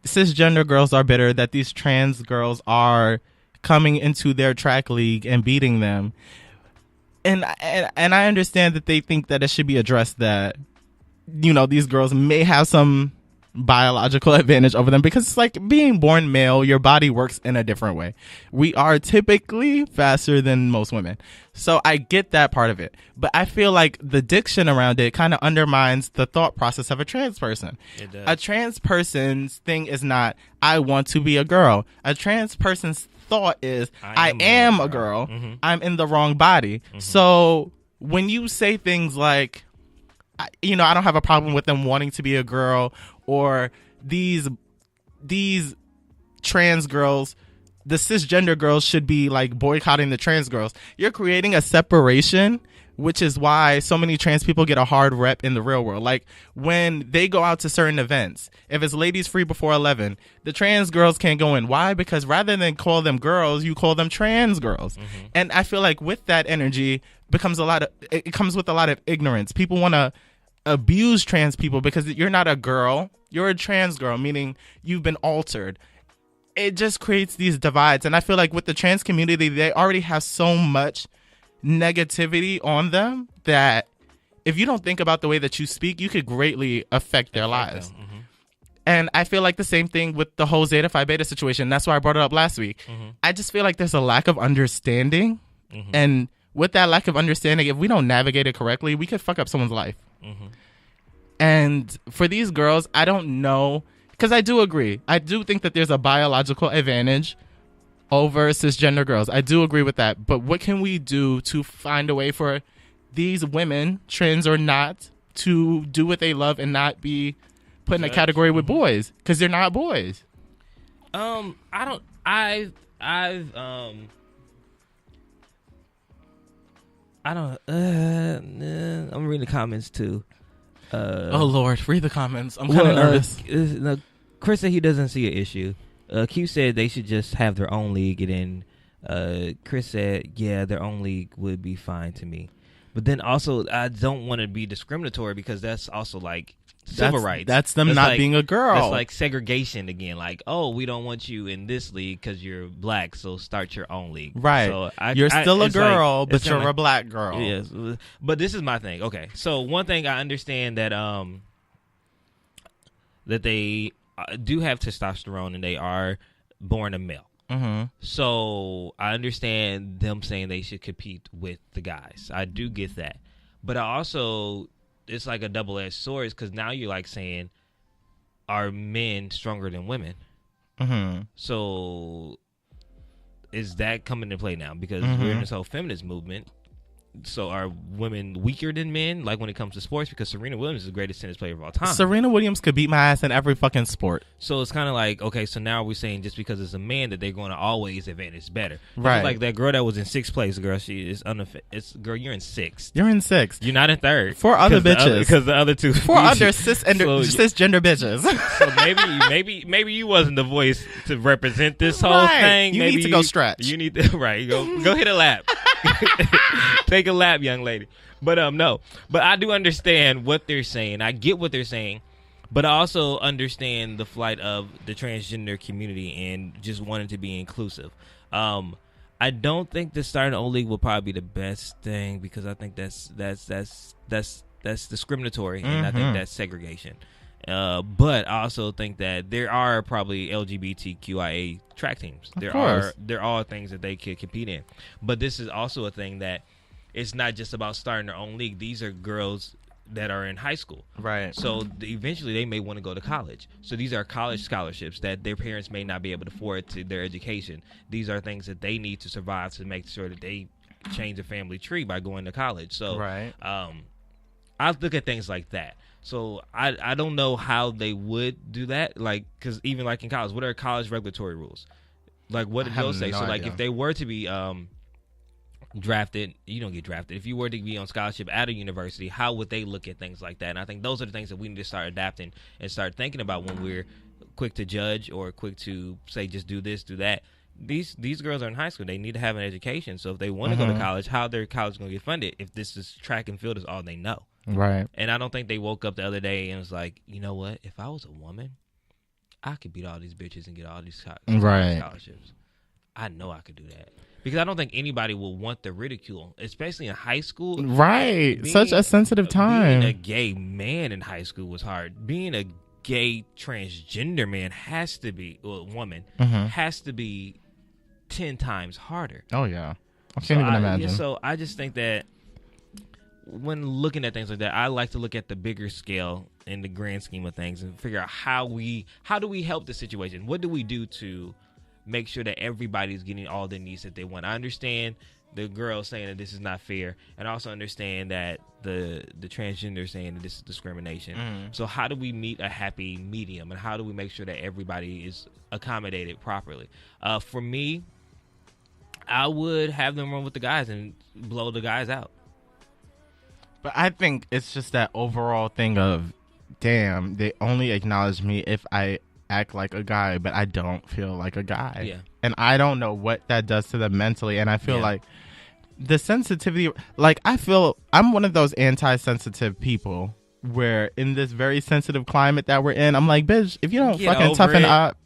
cisgender girls are bitter that these trans girls are coming into their track league and beating them. And I understand that they think that it should be addressed that, you know, these girls may have some biological advantage over them, because it's like being born male, your body works in a different way. We are typically faster than most women. So I get that part of it. But I feel like the diction around it kind of undermines the thought process of a trans person. It does. A trans person's thing is not, I want to be a girl. A trans person's thought is, I am a girl. I'm in the wrong body. So when you say things like, you know, I don't have a problem with them wanting to be a girl, or these trans girls, the cisgender girls should be like boycotting the trans girls. You're creating a separation, which is why so many trans people get a hard rep in the real world. Like when they go out to certain events, if it's ladies free before 11, the trans girls can't go in. Why? Because rather than call them girls, you call them trans girls. And I feel like with that energy it comes with a lot of ignorance. People want to abuse trans people because you're not a girl, you're a trans girl, meaning you've been altered. It just creates these divides. And I feel like with the trans community, they already have so much negativity on them that if you don't think about the way that you speak, you could greatly affect their lives. And I feel like the same thing with the whole Zeta Phi Beta situation. That's why I brought it up last week. I just feel like there's a lack of understanding and with that lack of understanding, if we don't navigate it correctly, we could fuck up someone's life. Mm-hmm. And for these girls, I don't know, because I do agree. I do think that there's a biological advantage over cisgender girls. I do agree with that. But what can we do to find a way for these women, trans or not, to do what they love and not be put in a category with boys? Because they're not boys. I'm reading the comments too. Oh Lord, read the comments. I'm kind of nervous. Chris said he doesn't see an issue. Q said they should just have their own league, and then Chris said, yeah, their own league would be fine to me. But then also, I don't want to be discriminatory because that's also like civil rights. That's them not being a girl. That's like segregation again. Like, oh, we don't want you in this league because you're black, so start your own league. Right. So you're still a girl, but you're like, a black girl. Yes. But this is my thing. Okay. So one thing I understand that that they do have testosterone and they are born a male. Mm-hmm. So I understand them saying they should compete with the guys. I do get that. But I also, it's like a double-edged sword because now you're like saying, are men stronger than women? Mm-hmm. So is that coming into play now? Because we're in this whole feminist movement. So are women weaker than men, like when it comes to sports? Because Serena Williams is the greatest tennis player of all time. Serena Williams could beat my ass in every fucking sport. So it's kind of like, okay, so now we're saying just because it's a man that they're going to always advantage better. Right. Like that girl that was in 6th place, girl, girl, you're in 6th. You're in 6th. You're not in 3rd. 4 other bitches. Because the other 2. 4 other cisgender bitches. So maybe you wasn't the voice to represent this whole thing. You maybe need to go stretch. You need to, right, go hit a lap. Take a lap, young lady. But no. But I do understand what they're saying. I get what they're saying. But I also understand the flight of the transgender community and just wanting to be inclusive. I don't think the starting own league will probably be the best thing because I think that's discriminatory and I think that's segregation. But I also think that there are probably LGBTQIA track teams. There are things that they could compete in. But this is also a thing that it's not just about starting their own league. These are girls that are in high school. Right. So eventually they may want to go to college. So these are college scholarships that their parents may not be able to afford to their education. These are things that they need to survive to make sure that they change the family tree by going to college. So right. I look at things like that. So I don't know how they would do that. Like, because even like in college, what are college regulatory rules? Like, what did those say? So like, if they were to be drafted, you don't get drafted. If you were to be on scholarship at a university, how would they look at things like that? And I think those are the things that we need to start adapting and start thinking about when we're quick to judge or quick to say just do this, do that. These girls are in high school. They need to have an education. So if they want to go to college, how their college going to get funded if this is track and field is all they know? Right. And I don't think they woke up the other day and was like, you know what? If I was a woman, I could beat all these bitches and get all these scholarships. I know I could do that. Because I don't think anybody will want the ridicule, especially in high school. Right. Such a sensitive time. Being a gay man in high school was hard. Being a gay transgender man has to be, or woman, has to be 10 times harder. Oh, yeah. I can't even imagine. So I just think that when looking at things like that, I like to look at the bigger scale in the grand scheme of things and figure out how do we help the situation? What do we do to make sure that everybody's getting all the needs that they want? I understand the girl saying that this is not fair, and I also understand that the transgender saying that this is discrimination. So how do we meet a happy medium, and how do we make sure that everybody is accommodated properly? For me, I would have them run with the guys and blow the guys out. But I think it's just that overall thing of, damn, they only acknowledge me if I act like a guy, but I don't feel like a guy. Yeah. And I don't know what that does to them mentally. And I feel like the sensitivity, like I feel I'm one of those anti-sensitive people where in this very sensitive climate that we're in, I'm like, bitch, if you don't fucking toughen up.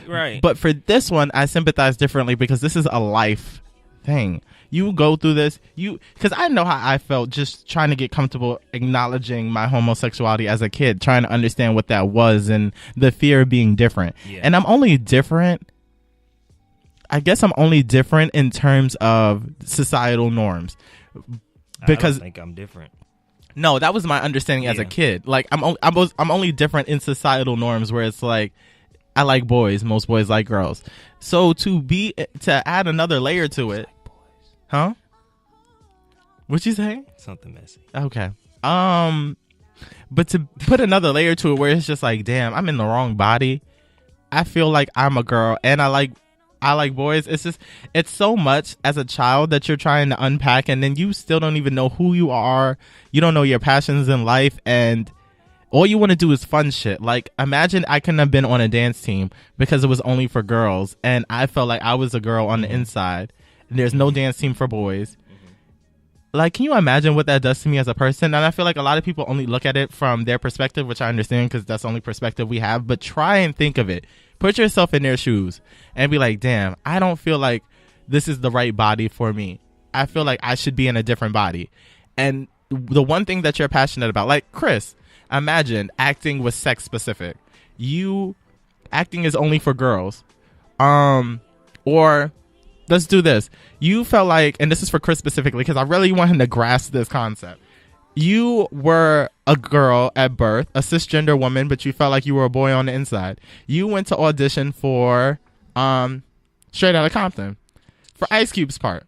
Right. But for this one, I sympathize differently because this is a life thing. You go through this, because I know how I felt just trying to get comfortable acknowledging my homosexuality as a kid, trying to understand what that was and the fear of being different. Yeah. And I'm only different. I guess I'm only different in terms of societal norms. because I think I'm different. no, that was my understanding as a kid. Like I'm only different in societal norms where it's like I like boys, most boys like girls. So to add another layer to it, huh? What'd you say? Something messy. Okay. But to put another layer to it where it's just like, damn, I'm in the wrong body. I feel like I'm a girl and I like boys. It's so much as a child that you're trying to unpack, and then you still don't even know who you are. You don't know your passions in life, and all you want to do is fun shit. Like, imagine I couldn't have been on a dance team because it was only for girls, and I felt like I was a girl on the inside, and there's no dance team for boys. Like, can you imagine what that does to me as a person? And I feel like a lot of people only look at it from their perspective, which I understand because that's the only perspective we have. But try and think of it. Put yourself in their shoes and be like, damn, I don't feel like this is the right body for me. I feel like I should be in a different body. And the one thing that you're passionate about, like Chris, imagine acting was sex specific. Acting is only for girls. Or let's do this. You felt like, and this is for Chris specifically, because I really want him to grasp this concept. You were a girl at birth, a cisgender woman, but you felt like you were a boy on the inside. You went to audition for Straight Outta Compton for Ice Cube's part.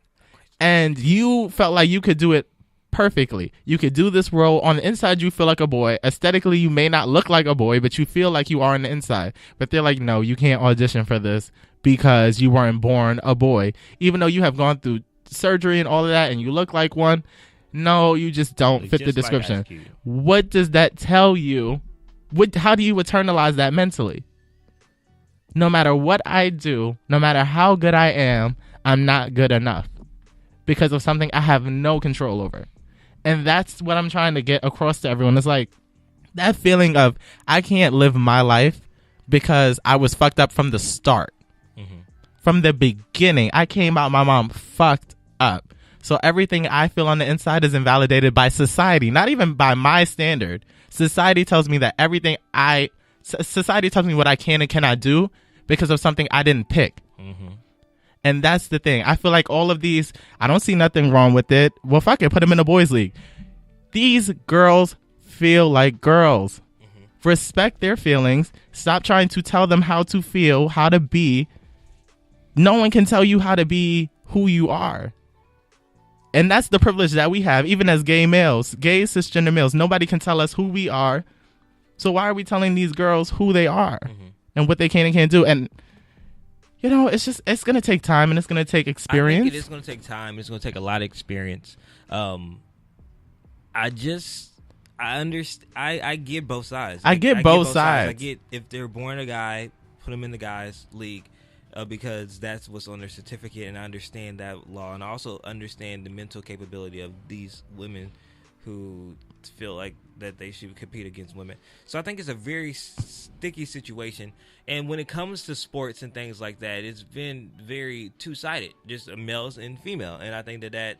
And you felt like you could do it perfectly. You could do this role. On the inside, you feel like a boy. Aesthetically, you may not look like a boy, but you feel like you are on the inside. But they're like, no, you can't audition for this because you weren't born a boy. Even though you have gone through surgery and all of that and you look like one, no, you just don't fit the description. Like what does that tell you? How do you internalize that mentally? No matter what I do, no matter how good I am, I'm not good enough because of something I have no control over. And that's what I'm trying to get across to everyone. It's like that feeling of I can't live my life because I was fucked up from the start. Mm-hmm. From the beginning, I came out my mom fucked up. So everything I feel on the inside is invalidated by society, not even by my standard. Society tells me that society tells me what I can and cannot do because of something I didn't pick. Mm-hmm. And that's the thing. I feel like all of these, I don't see nothing wrong with it. Well, fuck it, put them in the boys' league. These girls feel like girls. Mm-hmm. Respect their feelings. Stop trying to tell them how to feel, how to be. No one can tell you how to be who you are. And that's the privilege that we have, even as gay males, gay cisgender males. Nobody can tell us who we are. So why are we telling these girls who they are and what they can and can't do? And, you know, it's going to take time and it's going to take experience. I think it is going to take time. It's going to take a lot of experience. I get both sides. I get both sides. I get if they're born a guy, put them in the guys' league. Because that's what's on their certificate, and I understand that law, and I also understand the mental capability of these women who feel like that they should compete against women. So I think it's a very sticky situation, and when it comes to sports and things like that, it's been very two-sided, just males and female, and I think that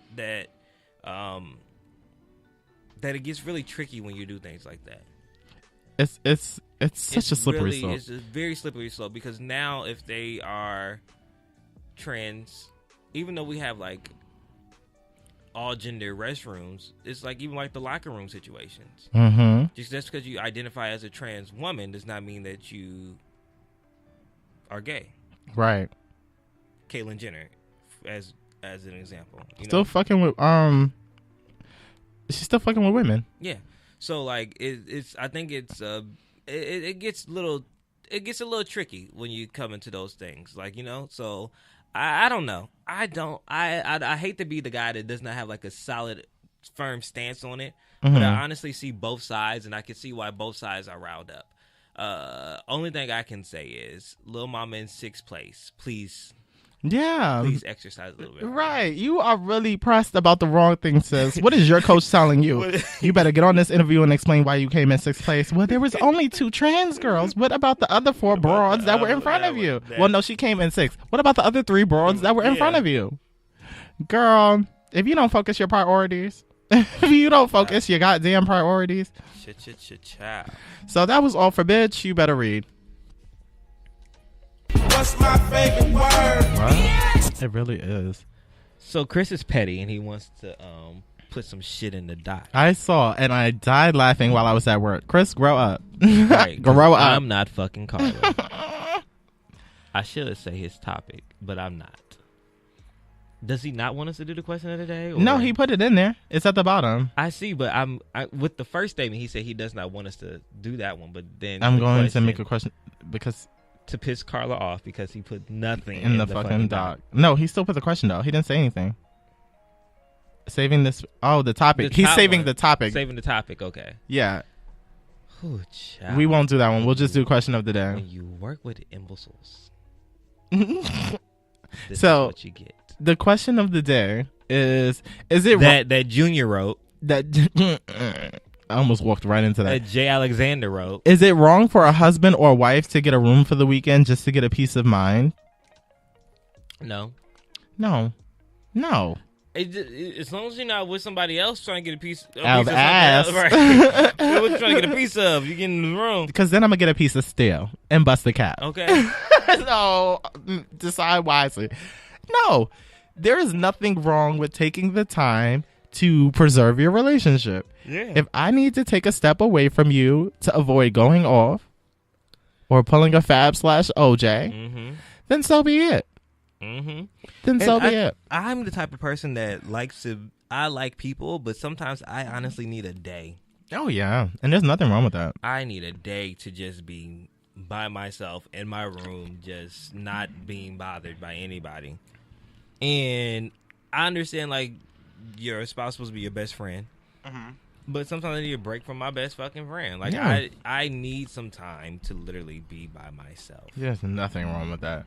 it gets really tricky when you do things like that. It's such a slippery slope. It's a very slippery slope because now if they are trans, even though we have like all gender restrooms, it's like even like the locker room situations. Mm-hmm. Just because you identify as a trans woman does not mean that you are gay. Right. Caitlyn Jenner, as an example, fucking with she's still fucking with women. Yeah. So like it's I think it's it gets a little tricky when you come into those things, like, you know. So I don't know. I hate to be the guy that does not have like a solid firm stance on it, but I honestly see both sides and I can see why both sides are riled up. Only thing I can say is Lil Mama in 6th place, please exercise a little bit. Right. You are really pressed about the wrong thing, sis. What is your coach telling you? You better get on this interview and explain why you came in 6th place. Well, there was only 2 trans girls. What about the other 4 broads that were in front of you? Well, no, she came in 6th. What about the other 3 broads that were in front of you? Girl, if you don't focus your priorities, if you don't focus your goddamn priorities. Child. So that was all for bitch. You better read. What's my favorite word? Right? It really is. So Chris is petty and he wants to put some shit in the doc. I saw and I died laughing while I was at work. Chris, grow up. Right, grow up. I'm not fucking Carla. I should say his topic, but I'm not. Does he not want us to do the question of the day? Or? No, he put it in there. It's at the bottom. I see, but with the first statement, he said he does not want us to do that one. But then I'm going to make a question because to piss Carla off because he put nothing in the fucking doc. No, he still put the question though. He didn't say anything. Saving this. Oh, the topic. He's saving the topic. Saving the topic. Okay. Yeah. Ooh, we won't do that one. We'll just do question of the day. When you work with imbeciles, this so is what you get. The question of the day is it that Junior wrote that I almost walked right into that Jay Alexander wrote. Is it wrong for a husband or wife to get a room for the weekend just to get a peace of mind? No. As long as you're not with somebody else trying to get a piece of ass, else, right? What you trying to get a piece of? You get in the room because then I'm gonna get a piece of steel and bust the cap. Okay. No, decide wisely. No, there is nothing wrong with taking the time to preserve your relationship. Yeah. If I need to take a step away from you to avoid going off or pulling a Fab/OJ, then so be it. Then so be it. I'm the type of person that I like people, but sometimes I honestly need a day. Oh, yeah. And there's nothing wrong with that. I need a day to just be by myself in my room, just not being bothered by anybody. And I understand, like, your spouse is supposed to be your best friend. But sometimes I need a break from my best fucking friend. Like, yeah. I need some time to literally be by myself. There's nothing wrong with that.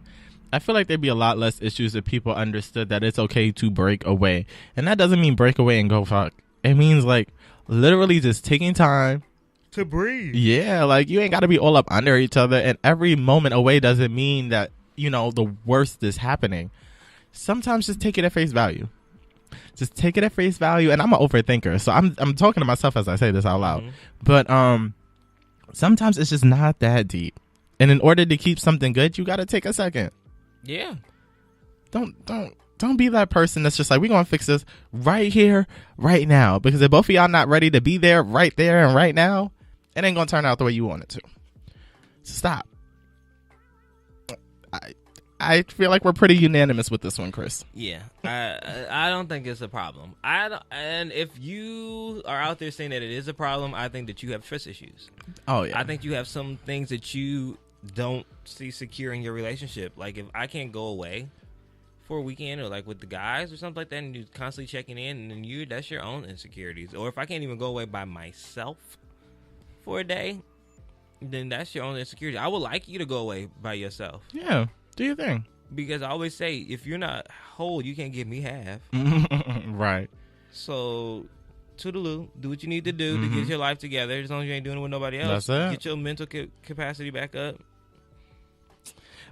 I feel like there'd be a lot less issues if people understood that it's okay to break away. And that doesn't mean break away and go fuck. It means, like, literally just taking time to breathe. Yeah, like, you ain't got to be all up under each other. And every moment away doesn't mean that, you know, the worst is happening. Sometimes just take it at face value. Just take it at face value. And I'm an overthinker, so I'm talking to myself as I say this out loud. But sometimes it's just not that deep. And in order to keep something good, you got to take a second. Yeah. Don't be that person that's just like, we're going to fix this right here, right now. Because if both of y'all not ready to be there, right there and right now, it ain't going to turn out the way you want it to. So stop. I feel like we're pretty unanimous with this one, Chris. Yeah, I don't think it's a problem. And if you are out there saying that it is a problem, I think that you have trust issues. Oh, yeah. I think you have some things that you don't see secure in your relationship. Like, if I can't go away for a weekend or like with the guys or something like that, and you're constantly checking in, and that's your own insecurities. Or if I can't even go away by myself for a day, then that's your own insecurity. I would like you to go away by yourself. Yeah. Do your thing. Because I always say, if you're not whole, you can't give me half. Right. So, toodaloo, do what you need to do to get your life together. As long as you ain't doing it with nobody else. That's it. Get your mental capacity back up.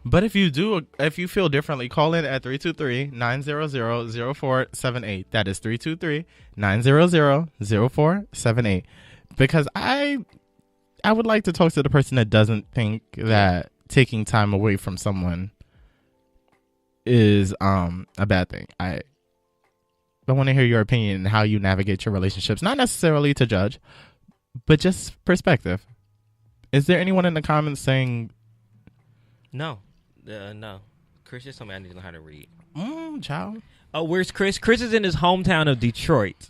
But if you feel differently, call in at 323-900-0478. That is 323-900-0478. Because I would like to talk to the person that doesn't think that taking time away from someone is a bad thing. I want to hear your opinion and how you navigate your relationships. Not necessarily to judge, but just perspective. Is there anyone in the comments saying no? No. Chris just told me I need to know how to read. Child. Oh, where's Chris? Chris is in his hometown of Detroit.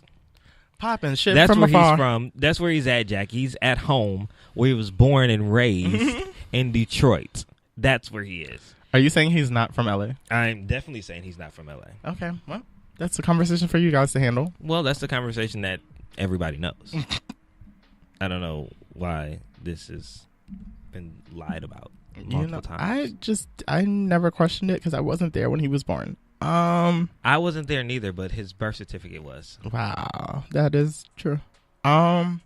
Popping shit That's from where afar. He's from. That's where he's at, Jack. He's at home where he was born and raised in Detroit. That's where he is. Are you saying he's not from LA? I'm definitely saying he's not from LA. Okay, well, that's a conversation for you guys to handle. Well, that's the conversation that everybody knows. I don't know why this has been lied about multiple times. I never questioned it because I wasn't there when he was born. I wasn't there neither, but his birth certificate was. Wow, that is true. So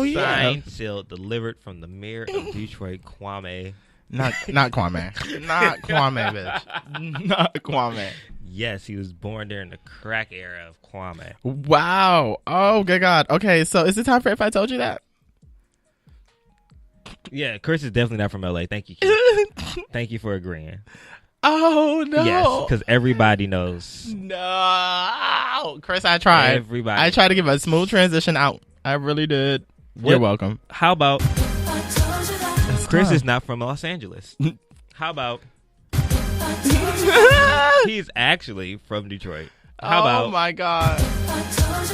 yeah, signed, sealed, delivered from the mayor of Detroit, Kwame. Not Kwame, not Kwame, bitch, not Kwame. Yes, he was born during the crack era of Kwame. Wow. Oh, good God. Okay, so is it time for If I Told You That? Yeah, Chris is definitely not from LA. Thank you, Keith. Thank you for agreeing. Oh no! Yes, because everybody knows. No, Chris, I tried. Everybody. I tried to give a smooth transition out. I really did. You're welcome. How about It's Chris time. is not from Los Angeles? How about he's actually from Detroit? How about Oh my God!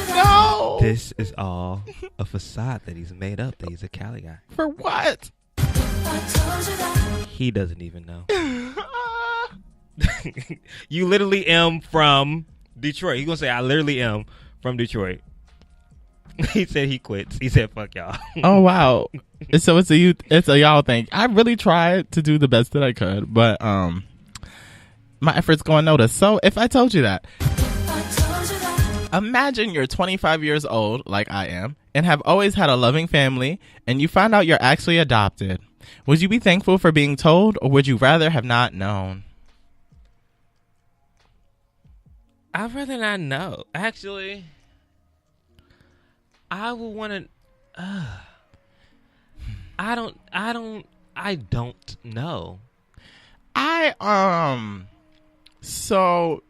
No. this is all a facade that he's made up, that he's a Cali guy? For what? He doesn't even know. You literally am from Detroit. He's gonna say, I literally am from Detroit. He said he quits. He said, fuck y'all. Oh wow! So it's a y'all thing. I really tried to do the best that I could, but my efforts go unnoticed. So if I told you that, imagine you're 25 years old, like I am, and have always had a loving family, and you find out you're actually adopted. Would you be thankful for being told, or would you rather have not known? I'd rather not know. Actually, I would want to. I don't know. So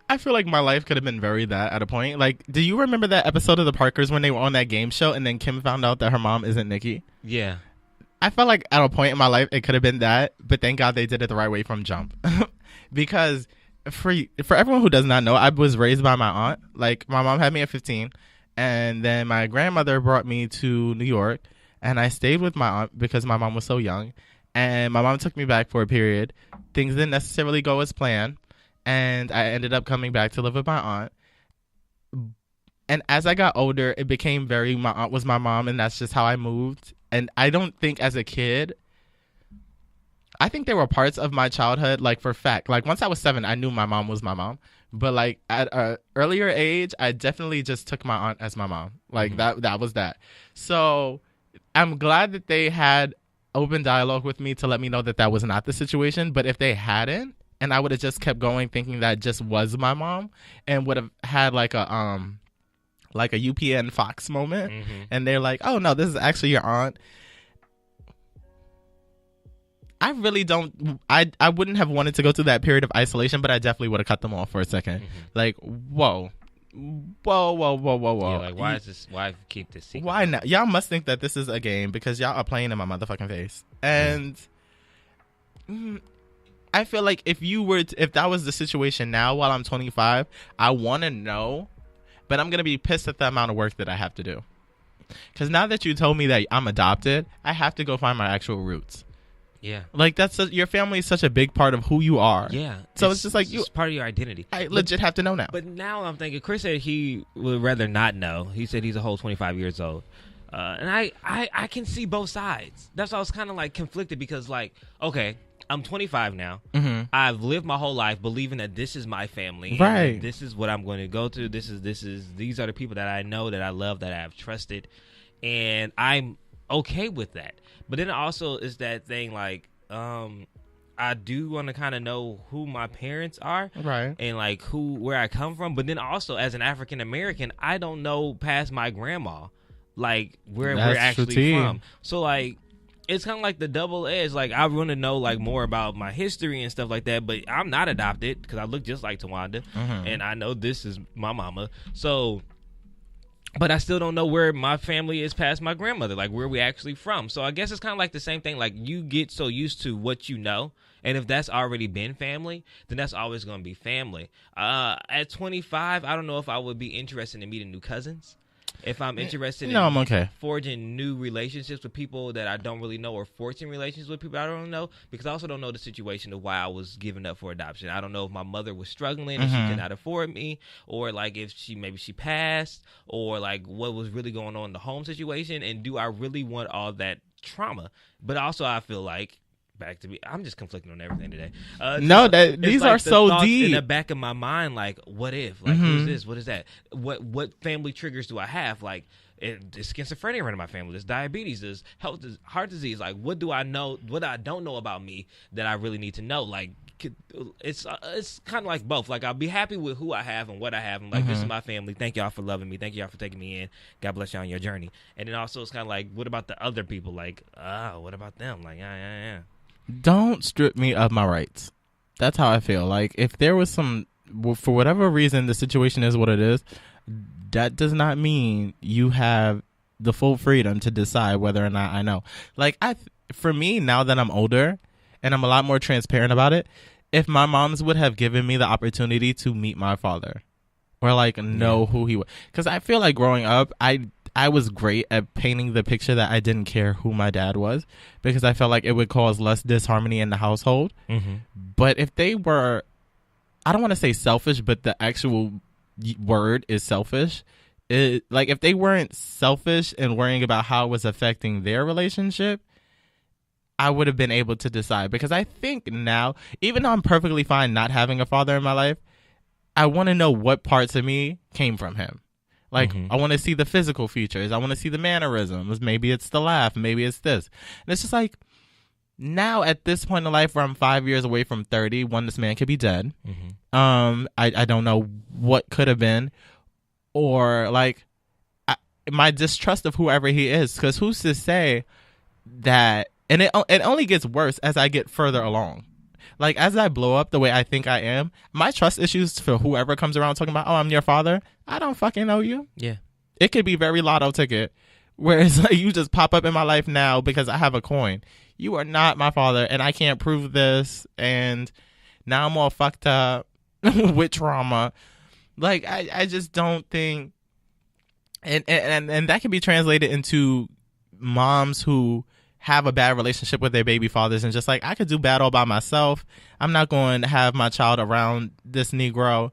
I feel like my life could have been very that at a point. Like, do you remember that episode of the Parkers when they were on that game show and then Kim found out that her mom isn't Nikki? Yeah. I felt like at a point in my life it could have been that, but thank God they did it the right way from jump. Because for everyone who does not know, I was raised by my aunt. Like, my mom had me at 15, and then my grandmother brought me to New York, and I stayed with my aunt because my mom was so young, and my mom took me back for a period. Things didn't necessarily go as planned, and I ended up coming back to live with my aunt. And as I got older, it became my aunt was my mom, and that's just how I moved. And I don't think as a kid, I think there were parts of my childhood, like for fact, like once I was 7, I knew my mom was my mom. But like at an earlier age, I definitely just took my aunt as my mom. Like that was that. So I'm glad that they had open dialogue with me to let me know that that was not the situation. But if they hadn't, and I would have just kept going thinking that just was my mom, and would have had like a UPN Fox moment, and they're like, oh no, this is actually your aunt. I really don't, I wouldn't have wanted to go through that period of isolation, but I definitely would have cut them off for a second. Like, whoa. Yeah, like, why keep this secret? Why not? Y'all must think that this is a game because y'all are playing in my motherfucking face. And I feel like if that was the situation now while I'm 25, I want to know, but I'm going to be pissed at the amount of work that I have to do. Because now that you told me that I'm adopted, I have to go find my actual roots. Yeah. Like, your family is such a big part of who you are. Yeah. So it's just like it's part of your identity. I legit have to know now. But now I'm thinking, Chris said he would rather not know. He said he's a whole 25 years old. And I can see both sides. That's why I was kind of like conflicted because, like, okay, I'm 25 now. I've lived my whole life believing that this is my family. Right. This is what I'm going to go to. These are the people that I know, that I love, that I have trusted. And I'm okay with that. But then also is that thing like, I do want to kind of know who my parents are, right, and like where I come from. But then also as an African American, I don't know past my grandma, like where we're actually from. So like, it's kind of like the double edge. Like, I want to know like more about my history and stuff like that. But I'm not adopted because I look just like Tawanda, and I know this is my mama. So. But I still don't know where my family is past my grandmother, like where we actually from. So I guess it's kind of like the same thing. Like, you get so used to what you know, and if that's already been family, then that's always going to be family. At 25, I don't know if I would be interested in meeting new cousins. If I'm interested I'm okay. Forging new relationships with people that I don't really know, or forging relationships with people I don't know, because I also don't know the situation of why I was given up for adoption. I don't know if my mother was struggling and she could not afford me, or like if maybe she passed, or like what was really going on in the home situation, and do I really want all that trauma? But also I feel like, back to me, I'm just conflicting on everything today. These like are so deep in the back of my mind. Like, what if? Like, who's this? What is that? What family triggers do I have? Like, there's schizophrenia in my family. There's diabetes. There's heart disease. Like, what do I know? What I don't know about me that I really need to know? Like, it's kind of like both. Like, I'll be happy with who I have and what I have. I'm like, this is my family. Thank y'all for loving me. Thank y'all for taking me in. God bless y'all on your journey. And then also it's kind of like, what about the other people? Like, what about them? Like, yeah. Don't strip me of my rights. That's how I feel. Like, if there was for whatever reason, the situation is what it is, that does not mean you have the full freedom to decide whether or not I know. Like, for me, now that I'm older and I'm a lot more transparent about it, if my moms would have given me the opportunity to meet my father or like know who he was, because I feel like growing up, I was great at painting the picture that I didn't care who my dad was, because I felt like it would cause less disharmony in the household. But if they were, I don't want to say selfish, but the actual word is selfish. Like, if they weren't selfish and worrying about how it was affecting their relationship, I would have been able to decide. Because I think now, even though I'm perfectly fine not having a father in my life, I want to know what parts of me came from him. Like, I want to see the physical features. I want to see the mannerisms. Maybe it's the laugh. Maybe it's this. And it's just like, now at this point in life where I'm 5 years away from 30, this man could be dead. I don't know what could have been. Or, like, my distrust of whoever he is. Because who's to say that... And it only gets worse as I get further along. Like, as I blow up the way I think I am, my trust issues for whoever comes around talking about, oh, I'm your father, I don't fucking know you. Yeah. It could be very lotto ticket, where it's like you just pop up in my life now because I have a coin. You are not my father, and I can't prove this, and now I'm all fucked up with trauma. Like, I just don't think... And that can be translated into moms who have a bad relationship with their baby fathers and just like, I could do bad all by myself. I'm not going to have my child around this Negro.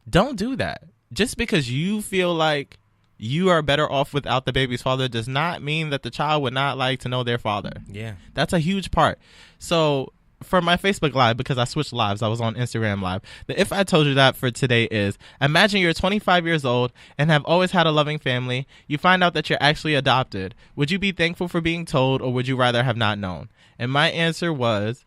Don't do that. Just because you feel like you are better off without the baby's father does not mean that the child would not like to know their father. Yeah. That's a huge part. So for my Facebook Live, because I switched lives, I was on Instagram Live. The If I Told You That for today is, imagine you're 25 years old and have always had a loving family. You find out that you're actually adopted. Would you be thankful for being told, or would you rather have not known? And my answer was,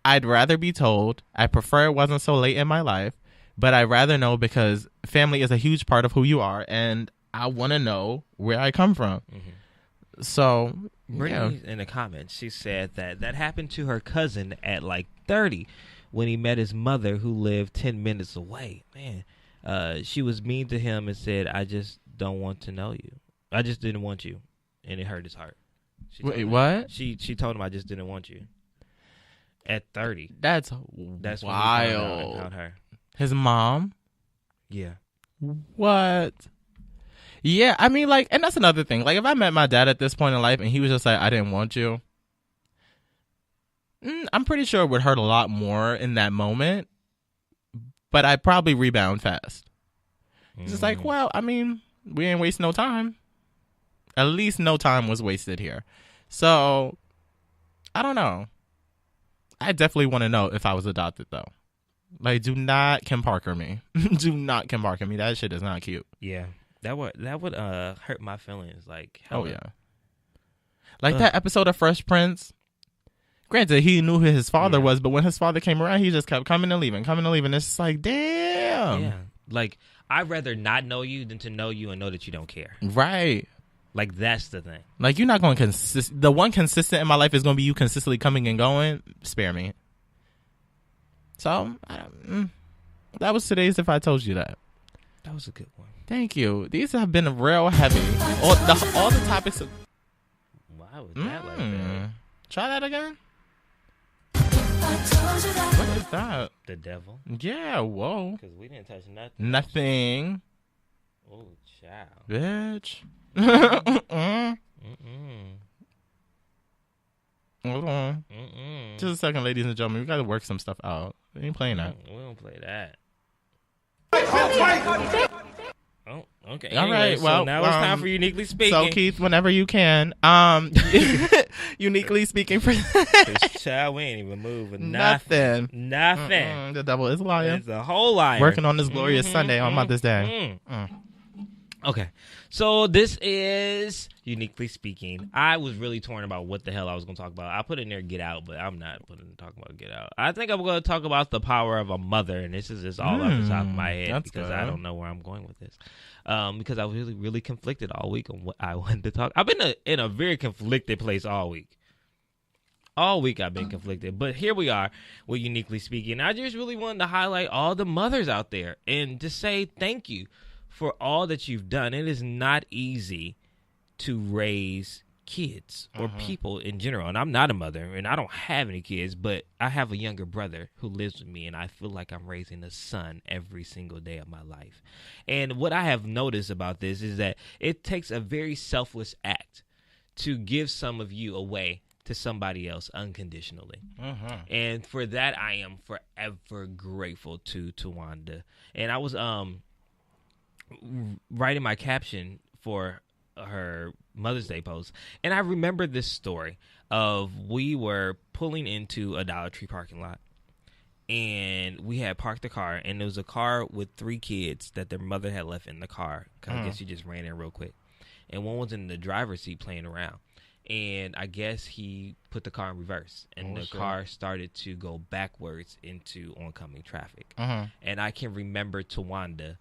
I'd rather be told. I prefer it wasn't so late in my life, but I'd rather know, because family is a huge part of who you are, and I want to know where I come from. So... Brittany, in the comments, she said that happened to her cousin at like 30 when he met his mother, who lived 10 minutes away. Man, she was mean to him and said, I just don't want to know you. I just didn't want you. And it hurt his heart. Wait, what? She told him, I just didn't want you. At 30. That's wild. About her. His mom? Yeah. What? Yeah, I mean, like, and that's another thing. Like, if I met my dad at this point in life and he was just like, I didn't want you, I'm pretty sure it would hurt a lot more in that moment, but I'd probably rebound fast. It's just like, well, I mean, we ain't waste no time. At least no time was wasted here. So, I don't know. I definitely want to know if I was adopted, though. Like, do not Kim Parker me. Do not Kim Parker me. That shit is not cute. Yeah. That would hurt my feelings. Like, hell. Oh yeah, like that episode of Fresh Prince. Granted, he knew who his father was, but when his father came around, he just kept coming and leaving. It's just like, damn. Yeah, like, I'd rather not know you than to know you and know that you don't care. Right. Like, that's the thing. Like, you're not going to the one consistent in my life is going to be you consistently coming and going. Spare me. So that was today's If I Told You That. That was a good one. Thank you. These have been real heavy. All the topics. Why was that like that? Try that again. What is that? The devil. Yeah, whoa. Because we didn't touch nothing. Nothing. Oh, child. Bitch. Hold on. Just a second, ladies and gentlemen. We got to work some stuff out. We ain't playing that. We don't play that. Oh, okay. All right. So well, now it's time for Uniquely Speaking. So, Keith, whenever you can, Uniquely Speaking for child, we ain't even moving. Nothing. The devil is a liar. It's a whole liar. Working on this glorious Sunday on Mother's Day. Okay. So this is Uniquely Speaking. I was really torn about what the hell I was going to talk about. I put in there Get Out, but I'm not talking about Get Out. I think I'm going to talk about the power of a mother, and this is just all off the top of my head because good. I don't know where I'm going with this. Because I was really, really conflicted all week on what I wanted to talk. I've been in a very conflicted place all week. All week I've been conflicted, but here we are with Uniquely Speaking. I just really wanted to highlight all the mothers out there and to say thank you for all that you've done. It is not easy to raise kids or people in general. And I'm not a mother and I don't have any kids, but I have a younger brother who lives with me and I feel like I'm raising a son every single day of my life. And what I have noticed about this is that it takes a very selfless act to give some of you away to somebody else unconditionally. And for that, I am forever grateful to Wanda. And I was writing my caption for her Mother's Day post, and I remember this story of we were pulling into a Dollar Tree parking lot, and we had parked the car, and there was a car with 3 kids that their mother had left in the car, because I guess she just ran in real quick, and one was in the driver's seat playing around, and I guess he put the car in reverse, and the car started to go backwards into oncoming traffic. And I can remember Tawanda,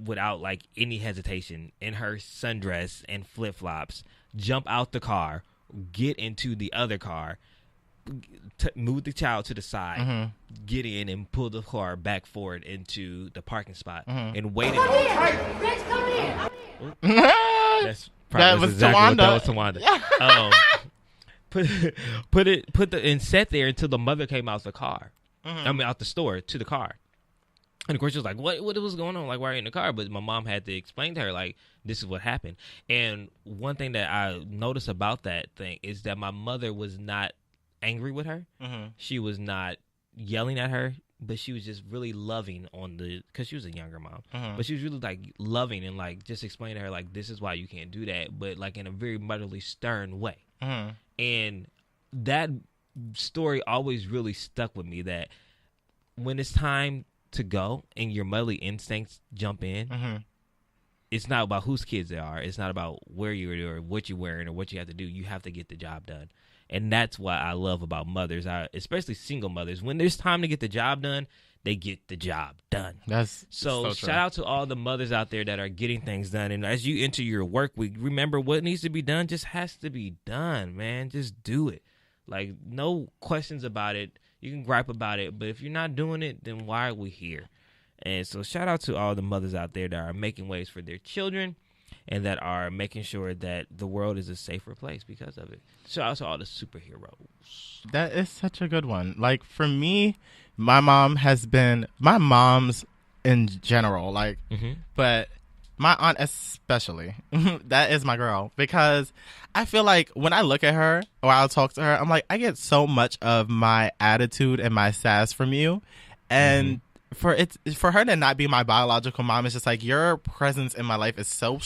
without like any hesitation, in her sundress and flip-flops, jump out the car, get into the other car, move the child to the side, get in and pull the car back forward into the parking spot and wait. That was Tawanda. Put and sat there until the mother came out the car. Out the store to the car. And of course, she was like, what was going on? Like, why are you in the car? But my mom had to explain to her, like, this is what happened. And one thing that I noticed about that thing is that my mother was not angry with her. She was not yelling at her, but she was just really loving because she was a younger mom. But she was really, like, loving and, like, just explaining to her, like, this is why you can't do that, but, like, in a very motherly, stern way. And that story always really stuck with me, that when it's time to go and your motherly instincts jump in, it's not about whose kids they are. It's not about where you're or what you're wearing or what you have to do. You have to get the job done. And that's what I love about mothers, especially single mothers. When there's time to get the job done, they get the job done. That's so shout out to all the mothers out there that are getting things done. And as you enter your work week, remember what needs to be done just has to be done, man. Just do it. Like, no questions about it. You can gripe about it, but if you're not doing it, then why are we here? And so shout out to all the mothers out there that are making ways for their children and that are making sure that the world is a safer place because of it. Shout out to all the superheroes. That is such a good one. Like, for me, my mom's in general, like, but my aunt especially, that is my girl, because I feel like when I look at her or I'll talk to her, I'm like, I get so much of my attitude and my sass from you. And for her to not be my biological mom, it's just like your presence in my life is so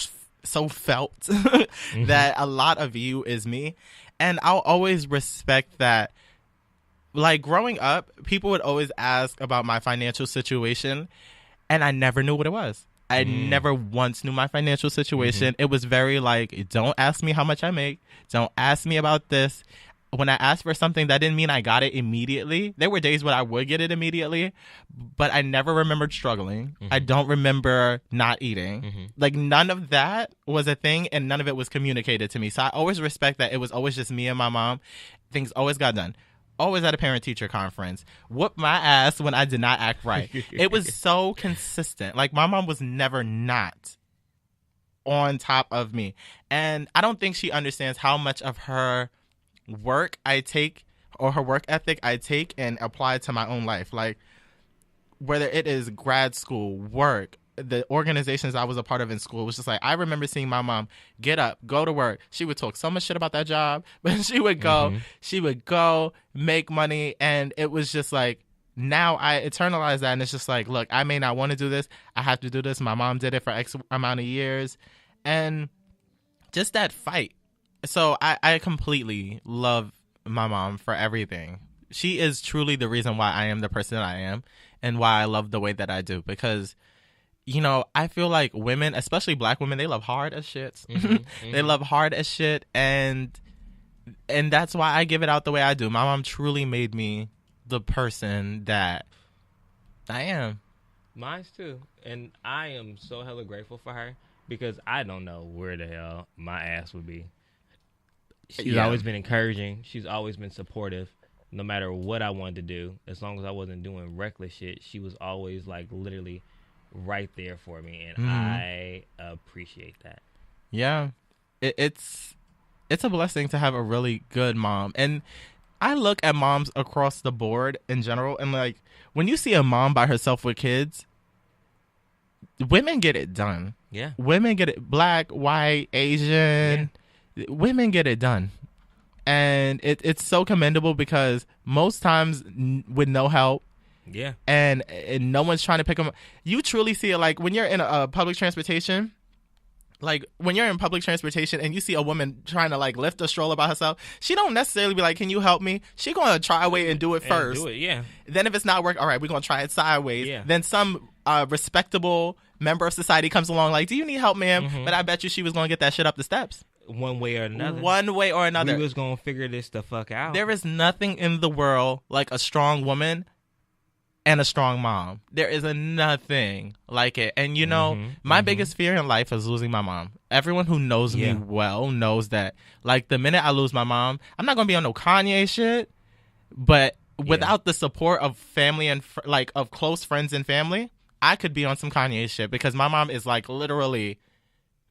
felt that a lot of you is me. And I'll always respect that. Like, growing up, people would always ask about my financial situation, and I never knew what it was. I never once knew my financial situation. It was very like, don't ask me how much I make. Don't ask me about this. When I asked for something, that didn't mean I got it immediately. There were days when I would get it immediately, but I never remembered struggling. I don't remember not eating. Like, none of that was a thing, and none of it was communicated to me. So I always respect that it was always just me and my mom. Things always got done. Always at a parent-teacher conference. Whooped my ass when I did not act right. It was so consistent. Like, my mom was never not on top of me. And I don't think she understands how much of her work I take, or her work ethic I take and apply to my own life. Like, whether it is grad school, work, the organizations I was a part of in school, was just like, I remember seeing my mom get up, go to work. She would talk so much shit about that job, but she would go make money. And it was just like, now I internalize that, and it's just like, look, I may not want to do this. I have to do this. My mom did it for X amount of years. And just that fight. So I completely love my mom for everything. She is truly the reason why I am the person I am and why I love the way that I do. Because, you know, I feel like women, especially black women, they love hard as shit. They love hard as shit. And that's why I give it out the way I do. My mom truly made me the person that I am. Mine too. And I am so hella grateful for her, because I don't know where the hell my ass would be. She's always been encouraging. She's always been supportive. No matter what I wanted to do, as long as I wasn't doing reckless shit, she was always like literally right there for me, and I appreciate that. Yeah, it's a blessing to have a really good mom. And I look at moms across the board in general, and like when you see a mom by herself with kids, women get it done. Yeah, women get it. Black, white, Asian, women get it done. And it's so commendable because most times with no help, and no one's trying to pick them up. You truly see it like when you're in a public transportation. Like when you're in public transportation and you see a woman trying to like lift a stroller by herself, she don't necessarily be like, "Can you help me?" She gonna try away and do it first. Then if it's not working, all right, we're gonna try it sideways. Then some respectable member of society comes along like, "Do you need help, ma'am?" But I bet you she was gonna get that shit up the steps. One way or another. We was going to figure this the fuck out. There is nothing in the world like a strong woman and a strong mom. There is nothing like it. And you know, my biggest fear in life is losing my mom. Everyone who knows me well knows that. Like the minute I lose my mom, I'm not going to be on no Kanye shit. But without the support of family and of close friends and family, I could be on some Kanye shit because my mom is like literally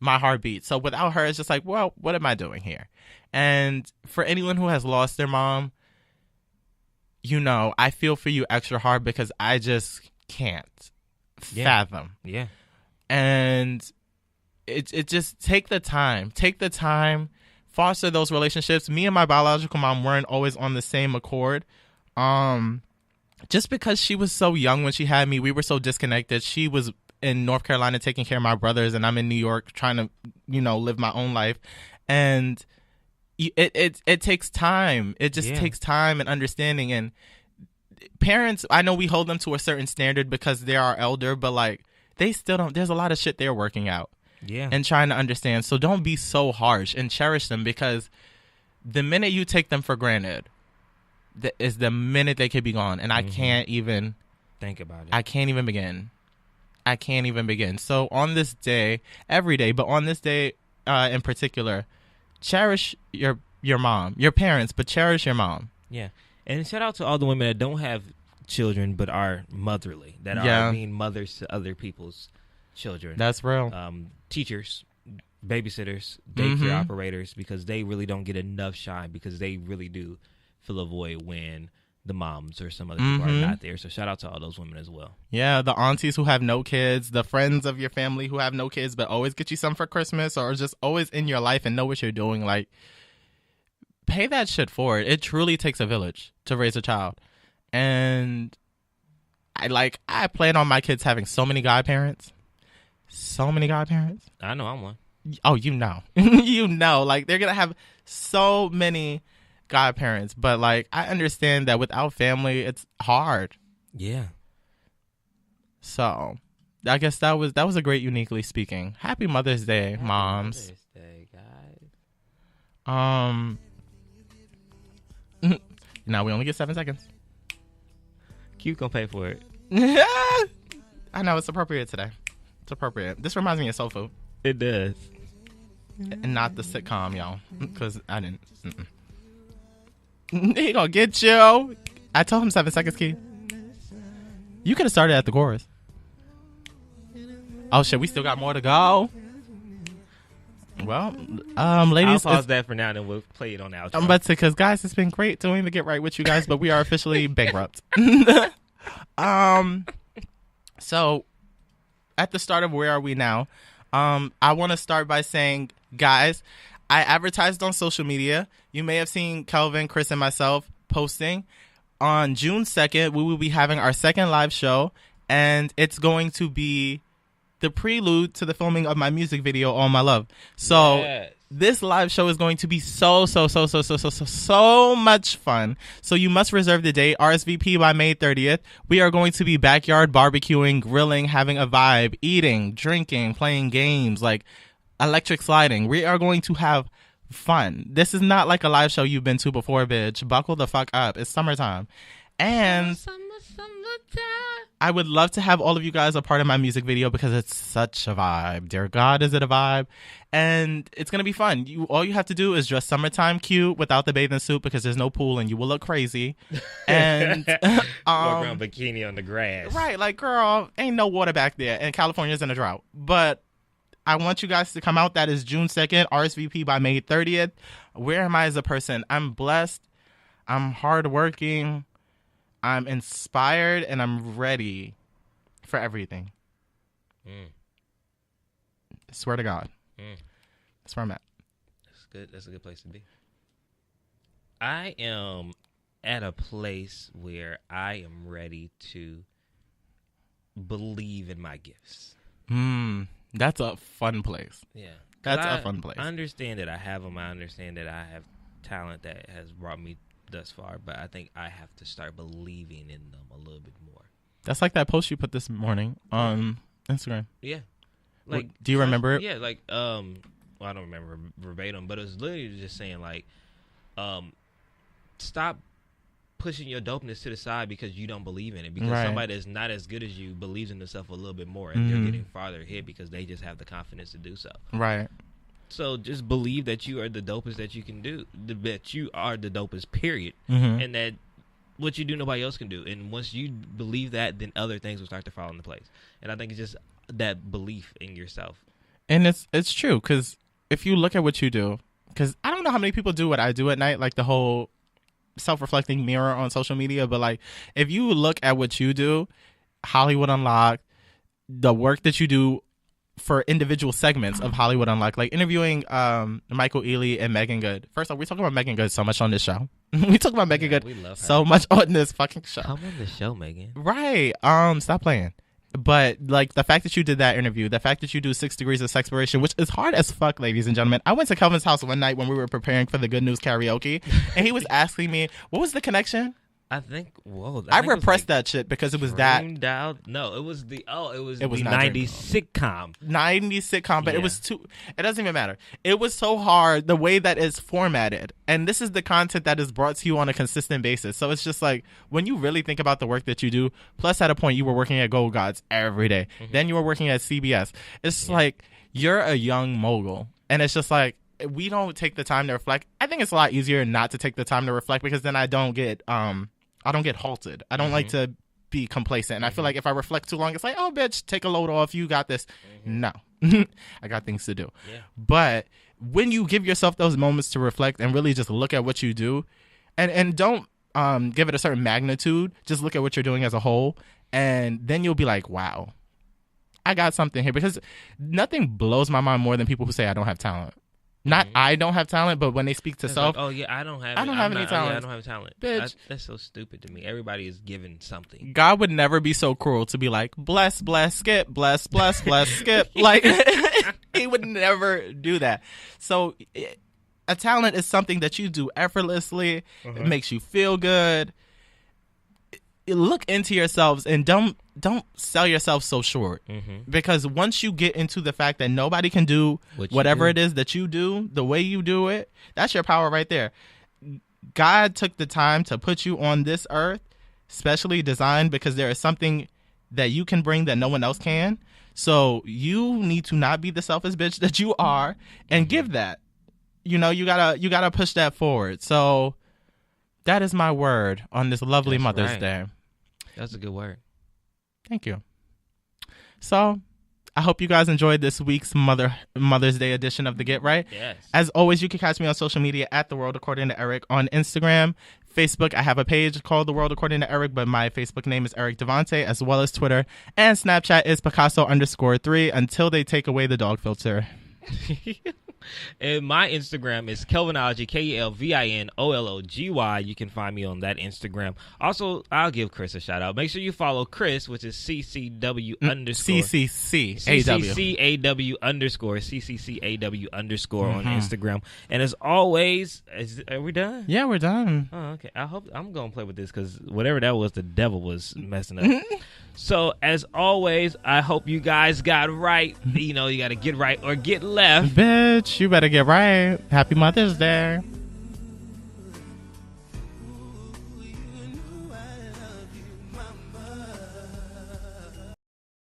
my heartbeat. So without her, it's just like, well, what am I doing here? And for anyone who has lost their mom, you know, I feel for you extra hard because I just can't fathom. Yeah. And it just take the time, foster those relationships. Me and my biological mom weren't always on the same accord. Just because she was so young when she had me, we were so disconnected. She was in North Carolina taking care of my brothers, and I'm in New York trying to, you know, live my own life. And it takes time. It just takes time and understanding. And parents, I know we hold them to a certain standard because they are elder, but like they still don't. There's a lot of shit they're working out. And trying to understand. So don't be so harsh and cherish them, because the minute you take them for granted is the minute they could be gone. And I can't even think about it. I can't even begin. So on this day, every day, but on this day in particular, cherish your mom, your parents, but cherish your mom. Yeah. And shout out to all the women that don't have children but are motherly, that are being mothers to other people's children. That's real. Teachers, babysitters, daycare operators, because they really don't get enough shine, because they really do fill a void when the moms or some other people are not there. So shout out to all those women as well. Yeah, the aunties who have no kids, the friends of your family who have no kids but always get you some for Christmas, or just always in your life and know what you're doing. Like, pay that shit forward. It truly takes a village to raise a child. And I plan on my kids having so many godparents. I know I'm one. Oh, you know. You know. Like, they're going to have so many godparents. But, like, I understand that without family, it's hard. Yeah. So, I guess that was a great Uniquely Speaking. Happy Mother's Day, moms. Mother's Day, guys. Now we only get 7 seconds. Q gonna pay for it. I know, it's appropriate today. It's appropriate. This reminds me of Soul Food. It does. And not the sitcom, y'all. Because I didn't. He gonna get you. I told him 7 seconds, Key. You could have started at the chorus. Oh shit, we still got more to go. Well, ladies, I'll pause that for now, and we'll play it on the outro. I'm about to, because guys, it's been great doing the Get Right with you guys, but we are officially bankrupt. So at the start of Where Are We Now, I want to start by saying, guys, I advertised on social media. You may have seen Kelvin, Chris, and myself posting. On June 2nd, we will be having our second live show, and it's going to be the prelude to the filming of my music video, All My Love. So this live show is going to be so much fun. So you must reserve the date. RSVP by May 30th. We are going to be backyard barbecuing, grilling, having a vibe, eating, drinking, playing games, like electric sliding. We are going to have fun. This is not like a live show you've been to before, bitch. Buckle the fuck up. It's summertime. And I would love to have all of you guys a part of my music video because it's such a vibe. Dear God, is it a vibe? And it's going to be fun. All you have to do is dress summertime cute without the bathing suit because there's no pool and you will look crazy. And walk around bikini on the grass. Right, like, girl, ain't no water back there and California's in a drought. But I want you guys to come out. That is June 2nd, RSVP by May 30th. Where am I as a person? I'm blessed. I'm hardworking. I'm inspired and I'm ready for everything. I swear to God. That's where I'm at. That's good. That's a good place to be. I am at a place where I am ready to believe in my gifts. That's a fun place. Yeah. That's a fun place. I understand that I have them. I understand that I have talent that has brought me thus far, but I think I have to start believing in them a little bit more. That's like that post you put this morning on Instagram. Yeah. Like, do you remember it? Yeah, like well, I don't remember verbatim, but it was literally just saying like stop pushing your dopeness to the side because you don't believe in it, because somebody that's not as good as you believes in themselves a little bit more and they're getting farther ahead because they just have the confidence to do so. Right. So just believe that you are the dopest that you can do, that you are the dopest, period. And that what you do, nobody else can do. And once you believe that, then other things will start to fall into place. And I think it's just that belief in yourself. And it's true, because if you look at what you do, because I don't know how many people do what I do at night, like the whole self-reflecting mirror on social media, but like if you look at what you do, Hollywood Unlocked, the work that you do for individual segments of Hollywood Unlocked, like interviewing Michael Ealy and Megan Good. First off, we talk about Megan Good so much on this show. We talk about Megan Good so much on this fucking show. Come on the show, Megan. Right. Stop playing. But like the fact that you did that interview, the fact that you do 6 Degrees of Sexpiration, which is hard as fuck, ladies and gentlemen. I went to Kelvin's house one night when we were preparing for the Good News karaoke, and he was asking me, what was the connection? I think, I repressed that shit because it was that. No, it was the 90s sitcom. 90s sitcom, but it was too, it doesn't even matter. It was so hard the way that it's formatted. And this is the content that is brought to you on a consistent basis. So it's just like, when you really think about the work that you do, plus at a point you were working at Gold Gods every day. Then you were working at CBS. It's like, you're a young mogul. And it's just like, we don't take the time to reflect. I think it's a lot easier not to take the time to reflect because then I don't get halted. I don't like to be complacent. And I feel like if I reflect too long, it's like, oh, bitch, take a load off. You got this. No, I got things to do. Yeah. But when you give yourself those moments to reflect and really just look at what you do and don't give it a certain magnitude, just look at what you're doing as a whole. And then you'll be like, wow, I got something here, because nothing blows my mind more than people who say I don't have talent. Not I don't have talent, but when they speak to self, like, oh yeah, I don't have any talent. I don't have talent. Bitch. That's so stupid to me. Everybody is given something. God would never be so cruel to be like, bless, skip, bless, skip. Like, he would never do that. So a talent is something that you do effortlessly. It makes you feel good. Look into yourselves and don't sell yourself so short, because once you get into the fact that nobody can do whatever it is that you do the way you do it, that's your power right there. God took the time to put you on this earth, specially designed, because there is something that you can bring that no one else can. So you need to not be the selfish bitch that you are and give that. You know, you gotta push that forward. So that is my word on this lovely Mother's Day. That's a good word. Thank you. So I hope you guys enjoyed this week's Mother's Day edition of The Get Right. Yes. As always, you can catch me on social media at The World According to Eric on Instagram. Facebook, I have a page called The World According to Eric, but my Facebook name is Eric Devante, as well as Twitter. And Snapchat is Picasso_3 until they take away the dog filter. And my Instagram is Kelvinology, KelvinoolOgy. You can find me on that Instagram. Also, I'll give Chris a shout out. Make sure you follow Chris, which is CCW_. CCCAW_. CCCAW_ on Instagram. And as always, are we done? Yeah, we're done. Oh, okay. I hope I'm going to play with this, because whatever that was, the devil was messing up. So, as always, I hope you guys got right. You know, you got to get right or get left. Bitch, you better get right. Happy Mother's Day.